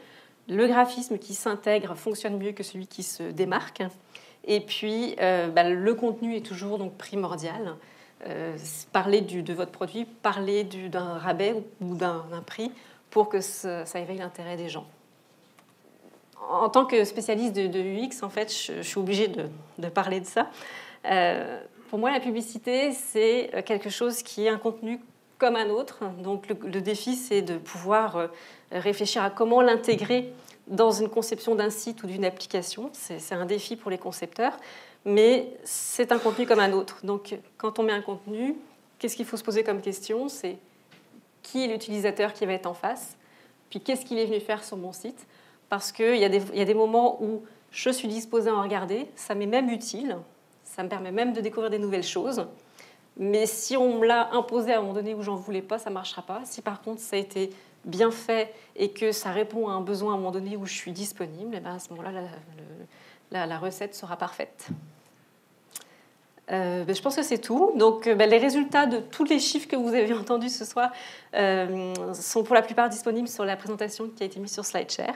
Le graphisme qui s'intègre fonctionne mieux que celui qui se démarque. Et puis, le contenu est toujours donc, primordial. Parlez de votre produit, parlez d'un rabais ou d'un prix pour que ça éveille l'intérêt des gens. En tant que spécialiste de UX, en fait, je suis obligée de parler de ça. Pour moi, la publicité, c'est quelque chose qui est un contenu comme un autre. Donc, le défi, c'est de pouvoir réfléchir à comment l'intégrer dans une conception d'un site ou d'une application. C'est un défi pour les concepteurs, mais c'est un contenu comme un autre. Donc, quand on met un contenu, qu'est-ce qu'il faut se poser comme question ? C'est qui est l'utilisateur qui va être en face ? Puis, qu'est-ce qu'il est venu faire sur mon site ? Parce qu'il y a des moments où je suis disposée à en regarder, ça m'est même utile, ça me permet même de découvrir des nouvelles choses. Mais si on me l'a imposé à un moment donné où j'en voulais pas, ça ne marchera pas. Si par contre ça a été bien fait et que ça répond à un besoin à un moment donné où je suis disponible, et à ce moment-là, la recette sera parfaite. Je pense que c'est tout. Donc, les résultats de tous les chiffres que vous avez entendus ce soir sont pour la plupart disponibles sur la présentation qui a été mise sur SlideShare.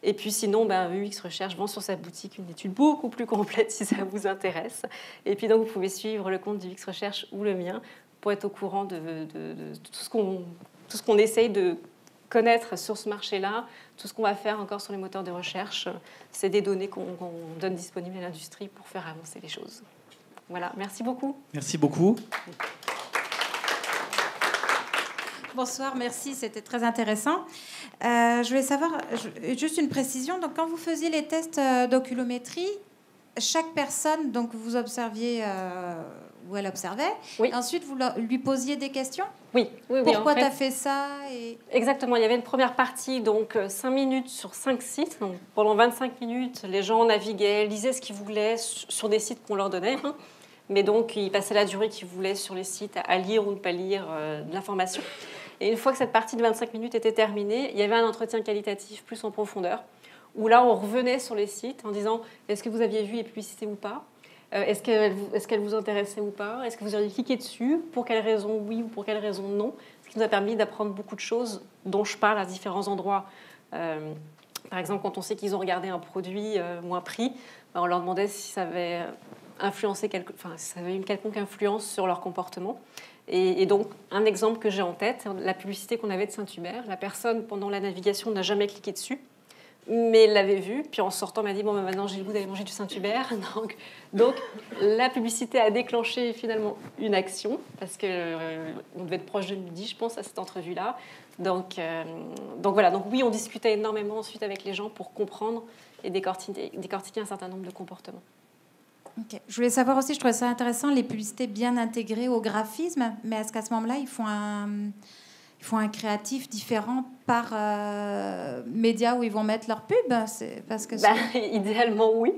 Et puis sinon, UX Recherche vend sur sa boutique une étude beaucoup plus complète si ça vous intéresse. Et puis donc, vous pouvez suivre le compte d'UX Recherche ou le mien pour être au courant de tout ce qu'on essaye de connaître sur ce marché-là, tout ce qu'on va faire encore sur les moteurs de recherche. C'est des données qu'on donne disponibles à l'industrie pour faire avancer les choses. Voilà, merci beaucoup. Merci beaucoup. Bonsoir, merci, c'était très intéressant. Je voulais savoir, juste une précision, donc quand vous faisiez les tests d'oculométrie, chaque personne, donc vous observiez où elle observait, oui. Ensuite vous lui posiez des questions ? Oui. Pourquoi tu as fait ça et... Exactement, il y avait une première partie, donc 5 minutes sur 5 sites. Donc, pendant 25 minutes, les gens naviguaient, lisaient ce qu'ils voulaient sur des sites qu'on leur donnait. Mais donc, ils passaient la durée qu'ils voulaient sur les sites à lire ou ne pas lire de l'information. Et une fois que cette partie de 25 minutes était terminée, il y avait un entretien qualitatif plus en profondeur, où là, on revenait sur les sites en disant « Est-ce que vous aviez vu les publicités ou pas ? Est-ce qu'elles vous intéressaient ou pas ? Est-ce que vous auriez cliqué dessus ? Pour quelles raisons oui ou pour quelles raisons non ?» Ce qui nous a permis d'apprendre beaucoup de choses dont je parle à différents endroits. Par exemple, quand on sait qu'ils ont regardé un produit moins prix, on leur demandait si ça avait si ça avait une quelconque influence sur leur comportement. Et donc, un exemple que j'ai en tête, la publicité qu'on avait de Saint-Hubert, la personne, pendant la navigation, n'a jamais cliqué dessus, mais elle l'avait vu, puis en sortant, m'a dit « Bon, maintenant, j'ai le goût d'aller manger du Saint-Hubert. » Donc, la publicité a déclenché finalement une action, parce qu'on devait être proche de midi, je pense, à cette entrevue-là. Donc voilà, donc oui, on discutait énormément ensuite avec les gens pour comprendre et décortiquer un certain nombre de comportements. Okay. Je voulais savoir aussi, je trouvais ça intéressant, les publicités bien intégrées au graphisme, mais est-ce qu'à ce moment-là, ils font un créatif différent par média où ils vont mettre leur pub ? Idéalement, oui.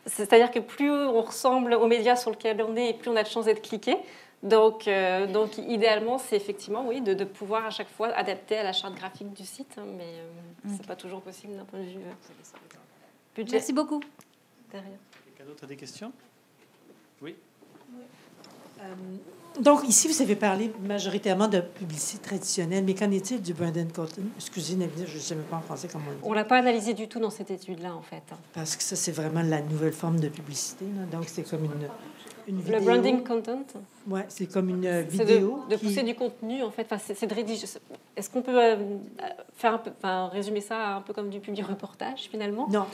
C'est-à-dire que plus on ressemble aux médias sur lesquels on est et plus on a de chances d'être cliqué. Donc, idéalement, c'est effectivement, oui, de pouvoir à chaque fois adapter à la charte graphique du site, hein, mais c'est pas toujours possible d'un point de vue budget. Merci beaucoup. Derrière. Quelqu'un d'autre a des questions? Oui. Donc, ici, vous avez parlé majoritairement de publicité traditionnelle, mais qu'en est-il du branded content? Excusez, je ne sais même pas en français comment on dit. On ne l'a pas analysé du tout dans cette étude-là, en fait. Parce que ça, c'est vraiment la nouvelle forme de publicité. Là. Donc, c'est comme une vidéo. Le branding content? Oui, c'est comme une vidéo. De pousser du contenu, en fait. Enfin, c'est de rédiger. Est-ce qu'on peut faire résumer ça un peu comme du public reportage, finalement? Non.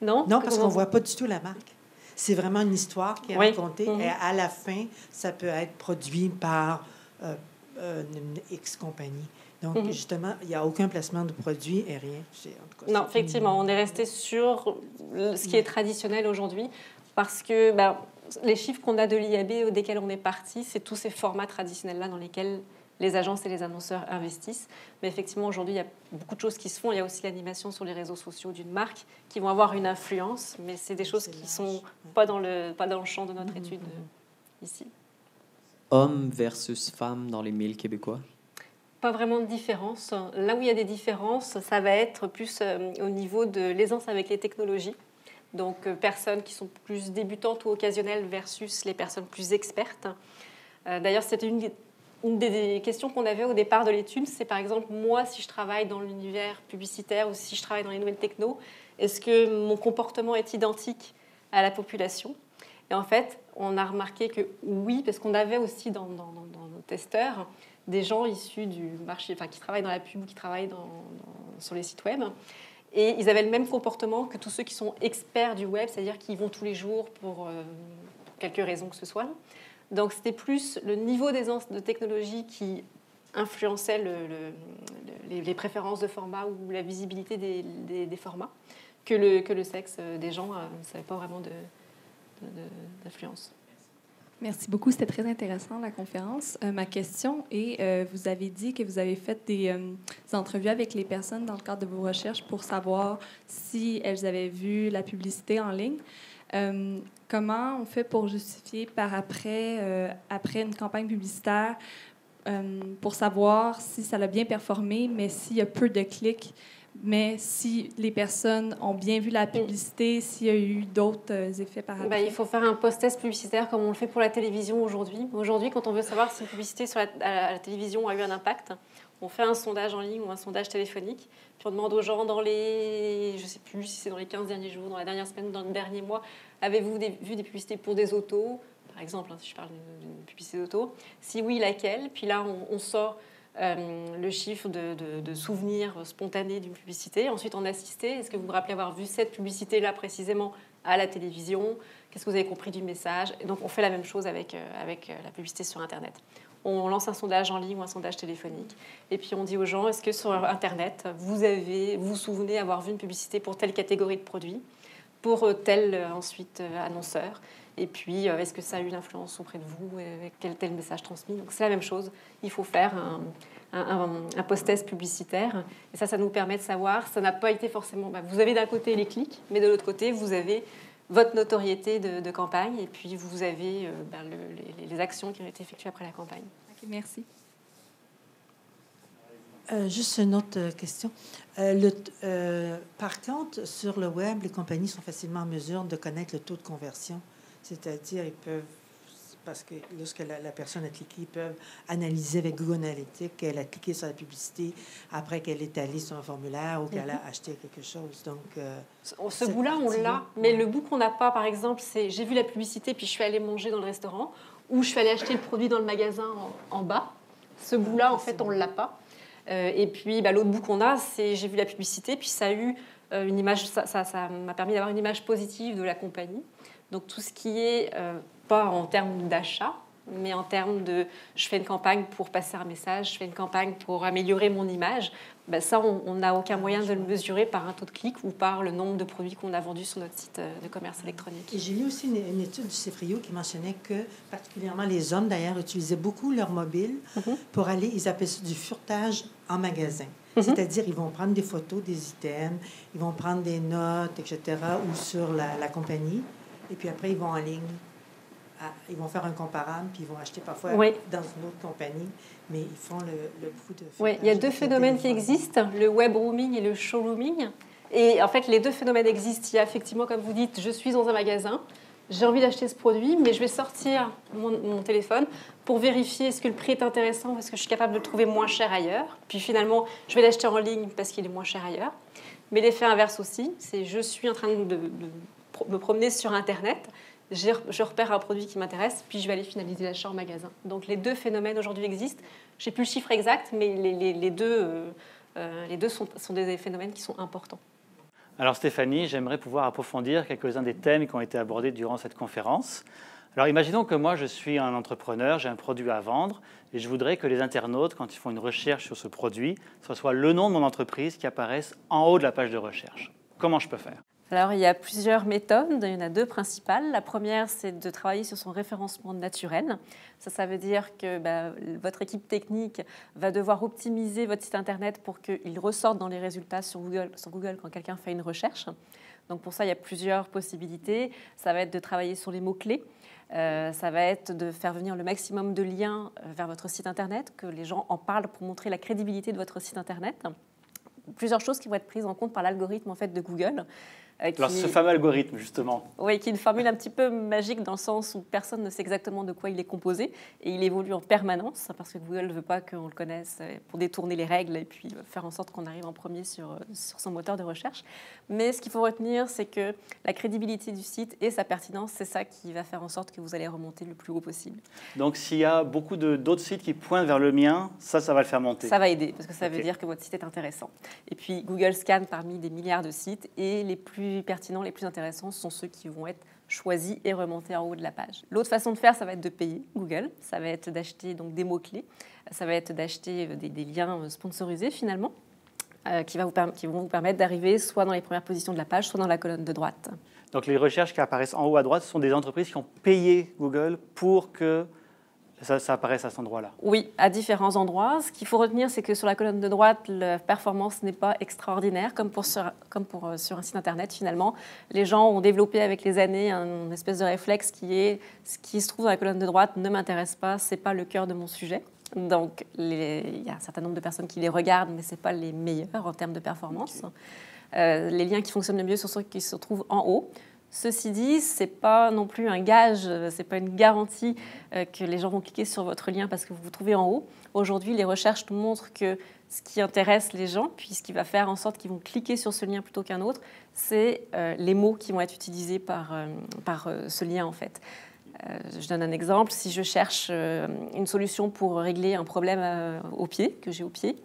Non? Non, parce qu'on ne voit pas du tout la marque. C'est vraiment une histoire qui est racontée. Et à la fin, ça peut être produit par une X compagnie. Donc, justement, il n'y a aucun placement de produit et rien. En tout cas, non, effectivement, on est resté sur ce qui est traditionnel aujourd'hui parce que les chiffres qu'on a de l'IAB desquels on est parti, c'est tous ces formats traditionnels-là dans lesquels les agences et les annonceurs investissent. Mais effectivement, aujourd'hui, il y a beaucoup de choses qui se font. Il y a aussi l'animation sur les réseaux sociaux d'une marque qui vont avoir une influence, mais c'est des choses qui ne sont pas dans le champ de notre étude ici. Hommes versus femmes dans les mails québécois? Pas vraiment de différence. Là où il y a des différences, ça va être plus au niveau de l'aisance avec les technologies. Donc, personnes qui sont plus débutantes ou occasionnelles versus les personnes plus expertes. D'ailleurs, c'était une des questions qu'on avait au départ de l'étude, c'est par exemple, moi, si je travaille dans l'univers publicitaire ou si je travaille dans les nouvelles techno, est-ce que mon comportement est identique à la population? Et en fait, on a remarqué que oui, parce qu'on avait aussi dans nos testeurs des gens issus du marché, enfin, qui travaillent dans la pub, qui travaillent sur les sites web. Et ils avaient le même comportement que tous ceux qui sont experts du web, c'est-à-dire qu'ils vont tous les jours pour quelque raison que ce soit. Donc, c'était plus le niveau d'aisance de technologie qui influençait les préférences de format ou la visibilité des formats que le sexe des gens. Ça n'avait pas vraiment d'influence. Merci beaucoup. C'était très intéressant, la conférence. Ma question est, vous avez dit que vous avez fait des entrevues avec les personnes dans le cadre de vos recherches pour savoir si elles avaient vu la publicité en ligne. Comment on fait pour justifier après une campagne publicitaire pour savoir si ça a bien performé, mais s'il y a peu de clics, mais si les personnes ont bien vu la publicité, s'il y a eu d'autres effets par après? Il faut faire un post-test publicitaire comme on le fait pour la télévision aujourd'hui. Aujourd'hui, quand on veut savoir si une publicité à la télévision a eu un impact, on fait un sondage en ligne ou un sondage téléphonique, puis on demande aux gens je ne sais plus si c'est dans les 15 derniers jours, dans la dernière semaine ou dans le dernier mois, avez-vous vu des publicités pour des autos, par exemple, si je parle d'une publicité d'auto? Si oui, laquelle? Puis là, on sort le chiffre de souvenirs spontanés d'une publicité. Ensuite, on assistait. Est-ce que vous vous rappelez avoir vu cette publicité-là précisément à la télévision? Qu'est-ce que vous avez compris du message? Et donc, on fait la même chose avec la publicité sur Internet. On lance un sondage en ligne ou un sondage téléphonique. Et puis, on dit aux gens, est-ce que sur Internet, vous vous souvenez avoir vu une publicité pour telle catégorie de produits, pour tel annonceur? Et puis, est-ce que ça a eu une influence auprès de vous? Avec quel tel message transmis? Donc, c'est la même chose. Il faut faire un post-test publicitaire. Et ça nous permet de savoir. Ça n'a pas été forcément... vous avez d'un côté les clics, mais de l'autre côté, vous avez votre notoriété de campagne. Et puis, vous avez les actions qui ont été effectuées après la campagne. Okay, merci. Juste une autre question. Par contre, sur le web, les compagnies sont facilement en mesure de connaître le taux de conversion. C'est-à-dire, ils peuvent, parce que lorsque la personne a cliqué, ils peuvent analyser avec Google Analytics qu'elle a cliqué sur la publicité après qu'elle est allée sur un formulaire ou qu'elle a acheté quelque chose. Donc, ce bout-là, on l'a. Mais le bout qu'on n'a pas, par exemple, c'est j'ai vu la publicité puis je suis allée manger dans le restaurant ou je suis allée acheter le produit dans le magasin en bas. Ce bout-là, en fait, on ne l'a pas. Et puis, l'autre bout qu'on a, c'est j'ai vu la publicité puis ça a eu une image, ça m'a permis d'avoir une image positive de la compagnie. Donc, tout ce qui est, pas en termes d'achat, mais en termes de je fais une campagne pour passer un message, je fais une campagne pour améliorer mon image, ça, on n'a aucun moyen de le mesurer par un taux de clic ou par le nombre de produits qu'on a vendus sur notre site de commerce électronique. Et j'ai lu aussi une étude du CFRIO qui mentionnait que, particulièrement les hommes, d'ailleurs, utilisaient beaucoup leur mobile pour aller, ils appellent ça du furetage en magasin. C'est-à-dire, ils vont prendre des photos des items, ils vont prendre des notes, etc., ou sur la compagnie. Et puis après, ils vont en ligne ils vont faire un comparable, puis ils vont acheter parfois Oui. dans une autre compagnie, mais ils font le beaucoup de... Oui, il y a deux avec le phénomènes qui téléphone. existent, le web roaming et le showrooming. Et en fait, les deux phénomènes existent. Il y a effectivement, comme vous dites, je suis dans un magasin, j'ai envie d'acheter ce produit, mais je vais sortir mon téléphone pour vérifier est-ce que le prix est intéressant ou est-ce que je suis capable de le trouver moins cher ailleurs. Puis finalement, je vais l'acheter en ligne parce qu'il est moins cher ailleurs. Mais l'effet inverse aussi, c'est je suis en train de me promener sur Internet, je repère un produit qui m'intéresse, puis je vais aller finaliser l'achat en magasin. Donc les deux phénomènes aujourd'hui existent. Je n'ai plus le chiffre exact, mais les deux sont des phénomènes qui sont importants. Alors Stéphanie, j'aimerais pouvoir approfondir quelques-uns des thèmes qui ont été abordés durant cette conférence. Alors imaginons que moi je suis un entrepreneur, j'ai un produit à vendre et je voudrais que les internautes, quand ils font une recherche sur ce produit, ce soit le nom de mon entreprise qui apparaisse en haut de la page de recherche. Comment je peux faire ? Alors, il y a plusieurs méthodes, il y en a deux principales. La première, c'est de travailler sur son référencement naturel. Ça veut dire que votre équipe technique va devoir optimiser votre site Internet pour qu'il ressorte dans les résultats sur Google quand quelqu'un fait une recherche. Donc, pour ça, il y a plusieurs possibilités. Ça va être de travailler sur les mots-clés. Ça va être de faire venir le maximum de liens vers votre site Internet, que les gens en parlent pour montrer la crédibilité de votre site Internet. Plusieurs choses qui vont être prises en compte par l'algorithme en fait, de Google. Alors ce fameux algorithme, justement. Oui, qui est une formule un petit peu magique dans le sens où personne ne sait exactement de quoi il est composé et il évolue en permanence parce que Google ne veut pas qu'on le connaisse pour détourner les règles et puis faire en sorte qu'on arrive en premier sur son moteur de recherche. Mais ce qu'il faut retenir, c'est que la crédibilité du site et sa pertinence, c'est ça qui va faire en sorte que vous allez remonter le plus haut possible. Donc s'il y a beaucoup d'autres sites qui pointent vers le mien, ça va le faire monter. Ça va aider parce que ça veut dire que votre site est intéressant. Et puis Google scanne parmi des milliards de sites et les plus pertinents, les plus intéressants sont ceux qui vont être choisis et remontés en haut de la page. L'autre façon de faire, ça va être de payer Google, ça va être d'acheter donc des mots-clés, ça va être d'acheter des liens sponsorisés finalement, qui vont vous permettre d'arriver soit dans les premières positions de la page, soit dans la colonne de droite. Donc les recherches qui apparaissent en haut à droite, ce sont des entreprises qui ont payé Google pour que ça apparaisse à cet endroit-là. Oui, à différents endroits. Ce qu'il faut retenir, c'est que sur la colonne de droite, la performance n'est pas extraordinaire, comme sur un site Internet, finalement. Les gens ont développé avec les années une espèce de réflexe qui est ce qui se trouve dans la colonne de droite ne m'intéresse pas, ce n'est pas le cœur de mon sujet. Donc, il y a un certain nombre de personnes qui les regardent, mais ce n'est pas les meilleurs en termes de performance. Okay. Les liens qui fonctionnent le mieux sont ceux qui se trouvent en haut. Ceci dit, ce n'est pas non plus un gage, ce n'est pas une garantie que les gens vont cliquer sur votre lien parce que vous vous trouvez en haut. Aujourd'hui, les recherches nous montrent que ce qui intéresse les gens, puis ce qui va faire en sorte qu'ils vont cliquer sur ce lien plutôt qu'un autre, c'est les mots qui vont être utilisés par ce lien en fait. Je donne un exemple. Si je cherche une solution pour régler un problème au pied, que j'ai au pied,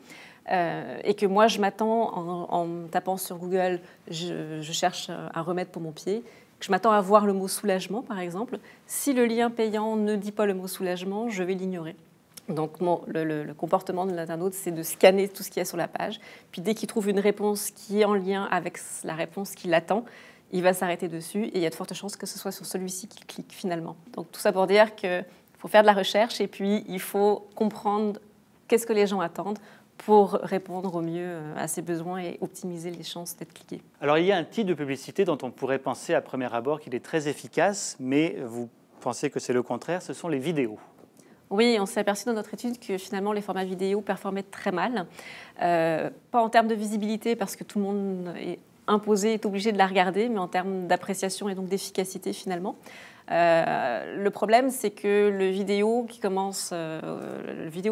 et que moi je m'attends en tapant sur Google, je cherche un remède pour mon pied, que je m'attends à voir le mot soulagement par exemple, si le lien payant ne dit pas le mot soulagement, je vais l'ignorer. Donc le comportement de l'internaute, c'est de scanner tout ce qu'il y a sur la page, puis dès qu'il trouve une réponse qui est en lien avec la réponse qu'il attend, il va s'arrêter dessus et il y a de fortes chances que ce soit sur celui-ci qu'il clique finalement. Donc tout ça pour dire qu'il faut faire de la recherche et puis il faut comprendre qu'est-ce que les gens attendent pour répondre au mieux à ses besoins et optimiser les chances d'être cliqué. Alors il y a un type de publicité dont on pourrait penser à premier abord qu'il est très efficace, mais vous pensez que c'est le contraire, ce sont les vidéos. Oui, on s'est aperçu dans notre étude que finalement les formats vidéo performaient très mal. Pas en termes de visibilité parce que tout le monde est obligé de la regarder, mais en termes d'appréciation et donc d'efficacité finalement. Le problème, c'est que le vidéo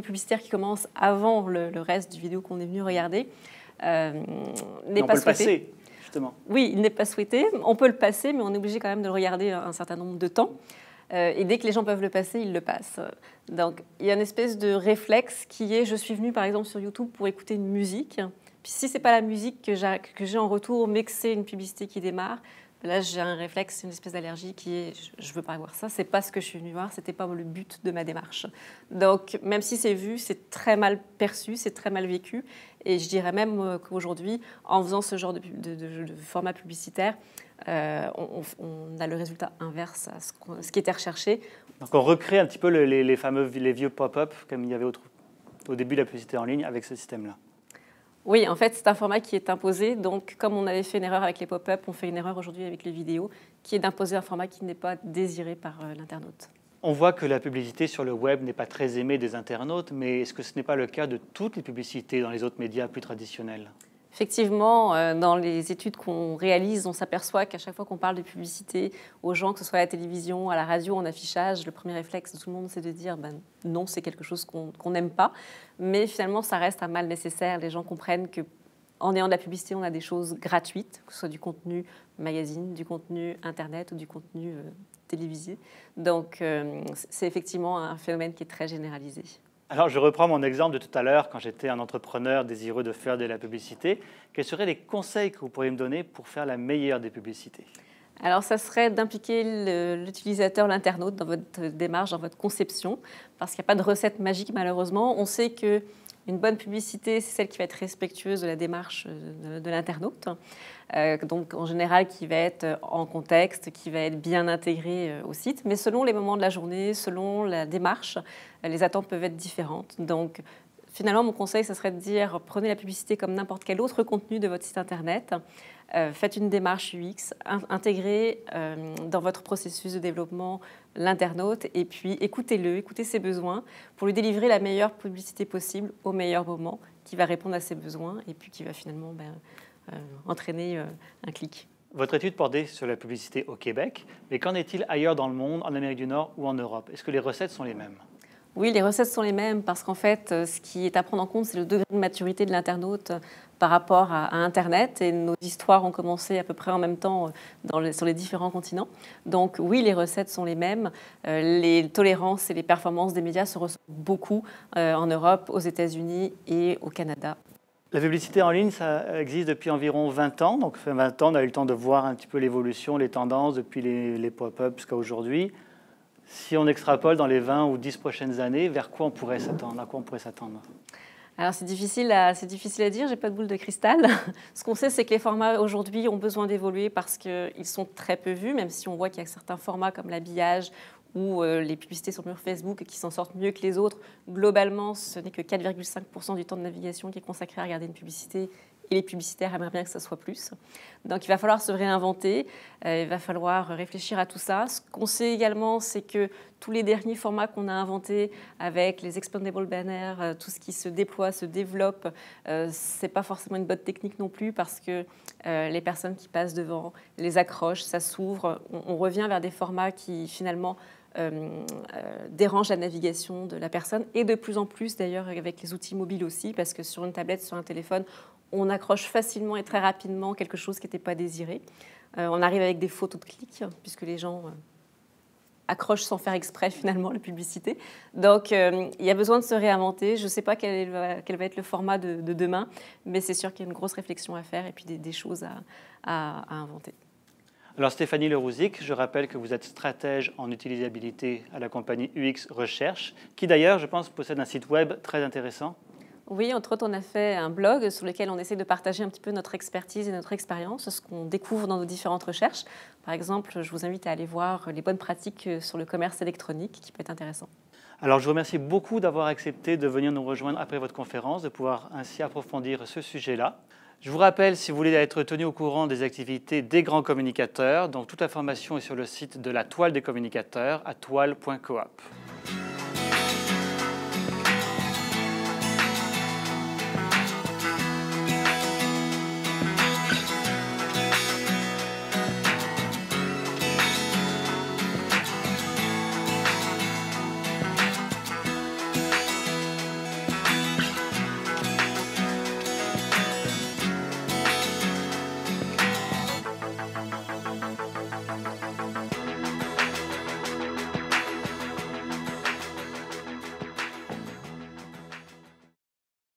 publicitaire qui commence avant le reste du vidéo qu'on est venu regarder n'est pas souhaité. On peut le passer, justement. Oui, il n'est pas souhaité. On peut le passer, mais on est obligé quand même de le regarder un certain nombre de temps. Et dès que les gens peuvent le passer, ils le passent. Donc, il y a une espèce de réflexe qui est, je suis venue par exemple sur YouTube pour écouter une musique. Puis si ce n'est pas la musique que j'ai en retour, mais que c'est une publicité qui démarre, là j'ai un réflexe, une espèce d'allergie qui est, je ne veux pas voir ça, ce n'est pas ce que je suis venue voir, ce n'était pas le but de ma démarche. Donc, même si c'est vu, c'est très mal perçu, c'est très mal vécu. Et je dirais même qu'aujourd'hui, en faisant ce genre de format publicitaire, on a le résultat inverse à ce qui était recherché. Donc on recrée un petit peu les vieux pop-up comme il y avait au début de la publicité en ligne avec ce système-là. Oui, en fait, c'est un format qui est imposé. Donc, comme on avait fait une erreur avec les pop-up, on fait une erreur aujourd'hui avec les vidéos, qui est d'imposer un format qui n'est pas désiré par l'internaute. On voit que la publicité sur le web n'est pas très aimée des internautes, mais est-ce que ce n'est pas le cas de toutes les publicités dans les autres médias plus traditionnels? Effectivement, dans les études qu'on réalise, on s'aperçoit qu'à chaque fois qu'on parle de publicité aux gens, que ce soit à la télévision, à la radio, en affichage, le premier réflexe de tout le monde, c'est de dire non, c'est quelque chose qu'on n'aime pas. Mais finalement, ça reste un mal nécessaire. Les gens comprennent qu'en ayant de la publicité, on a des choses gratuites, que ce soit du contenu magazine, du contenu Internet ou du contenu télévisé. Donc, c'est effectivement un phénomène qui est très généralisé. Alors, je reprends mon exemple de tout à l'heure, quand j'étais un entrepreneur désireux de faire de la publicité. Quels seraient les conseils que vous pourriez me donner pour faire la meilleure des publicités? Alors, ça serait d'impliquer l'utilisateur, l'internaute, dans votre démarche, dans votre conception, parce qu'il n'y a pas de recette magique, malheureusement. On sait qu'une bonne publicité, c'est celle qui va être respectueuse de la démarche de l'internaute. Donc, en général, qui va être en contexte, qui va être bien intégrée au site. Mais selon les moments de la journée, selon la démarche, les attentes peuvent être différentes. Donc, finalement, mon conseil, ce serait de dire, prenez la publicité comme n'importe quel autre contenu de votre site Internet. Faites une démarche UX, intégrez dans votre processus de développement l'internaute et puis écoutez-le, écoutez ses besoins pour lui délivrer la meilleure publicité possible au meilleur moment qui va répondre à ses besoins et puis qui va finalement entraîner un clic. Votre étude portait sur la publicité au Québec, mais qu'en est-il ailleurs dans le monde, en Amérique du Nord ou en Europe? Est-ce que les recettes sont les mêmes? Oui, les recettes sont les mêmes parce qu'en fait, ce qui est à prendre en compte, c'est le degré de maturité de l'internaute par rapport à Internet. Et nos histoires ont commencé à peu près en même temps sur les différents continents. Donc oui, les recettes sont les mêmes. Les tolérances et les performances des médias se ressentent beaucoup en Europe, aux États-Unis et au Canada. La publicité en ligne, ça existe depuis environ 20 ans. Donc, 20 ans, on a eu le temps de voir un petit peu l'évolution, les tendances depuis les pop-up jusqu'à aujourd'hui. Si on extrapole dans les 20 ou 10 prochaines années, vers quoi on pourrait s'attendre? À quoi on pourrait s'attendre? Alors, c'est difficile à dire, je n'ai pas de boule de cristal. Ce qu'on sait, c'est que les formats aujourd'hui ont besoin d'évoluer parce qu'ils sont très peu vus, même si on voit qu'il y a certains formats comme l'habillage ou les publicités sur le mur Facebook qui s'en sortent mieux que les autres. Globalement, ce n'est que 4,5% du temps de navigation qui est consacré à regarder une publicité. Et les publicitaires aimeraient bien que ça soit plus. Donc il va falloir se réinventer, il va falloir réfléchir à tout ça. Ce qu'on sait également, c'est que tous les derniers formats qu'on a inventés avec les expandable banners, tout ce qui se déploie, se développe, ce n'est pas forcément une bonne technique non plus parce que les personnes qui passent devant les accrochent, ça s'ouvre. On revient vers des formats qui finalement dérange la navigation de la personne et de plus en plus d'ailleurs avec les outils mobiles aussi parce que sur une tablette, sur un téléphone, on accroche facilement et très rapidement quelque chose qui n'était pas désiré. On arrive avec des photos de clics puisque les gens accrochent sans faire exprès finalement la publicité. Donc il y a besoin de se réinventer. Je ne sais pas quel va être le format de demain, mais c'est sûr qu'il y a une grosse réflexion à faire et puis des choses à inventer. Alors Stéphanie Lerouzic, je rappelle que vous êtes stratège en utilisabilité à la compagnie UX Recherche, qui d'ailleurs, je pense, possède un site web très intéressant. Oui, entre autres, on a fait un blog sur lequel on essaie de partager un petit peu notre expertise et notre expérience, ce qu'on découvre dans nos différentes recherches. Par exemple, je vous invite à aller voir les bonnes pratiques sur le commerce électronique, qui peut être intéressant. Alors, je vous remercie beaucoup d'avoir accepté de venir nous rejoindre après votre conférence, de pouvoir ainsi approfondir ce sujet-là. Je vous rappelle, si vous voulez être tenu au courant des activités des grands communicateurs, donc toute l'information est sur le site de la Toile des communicateurs, à toile.coop.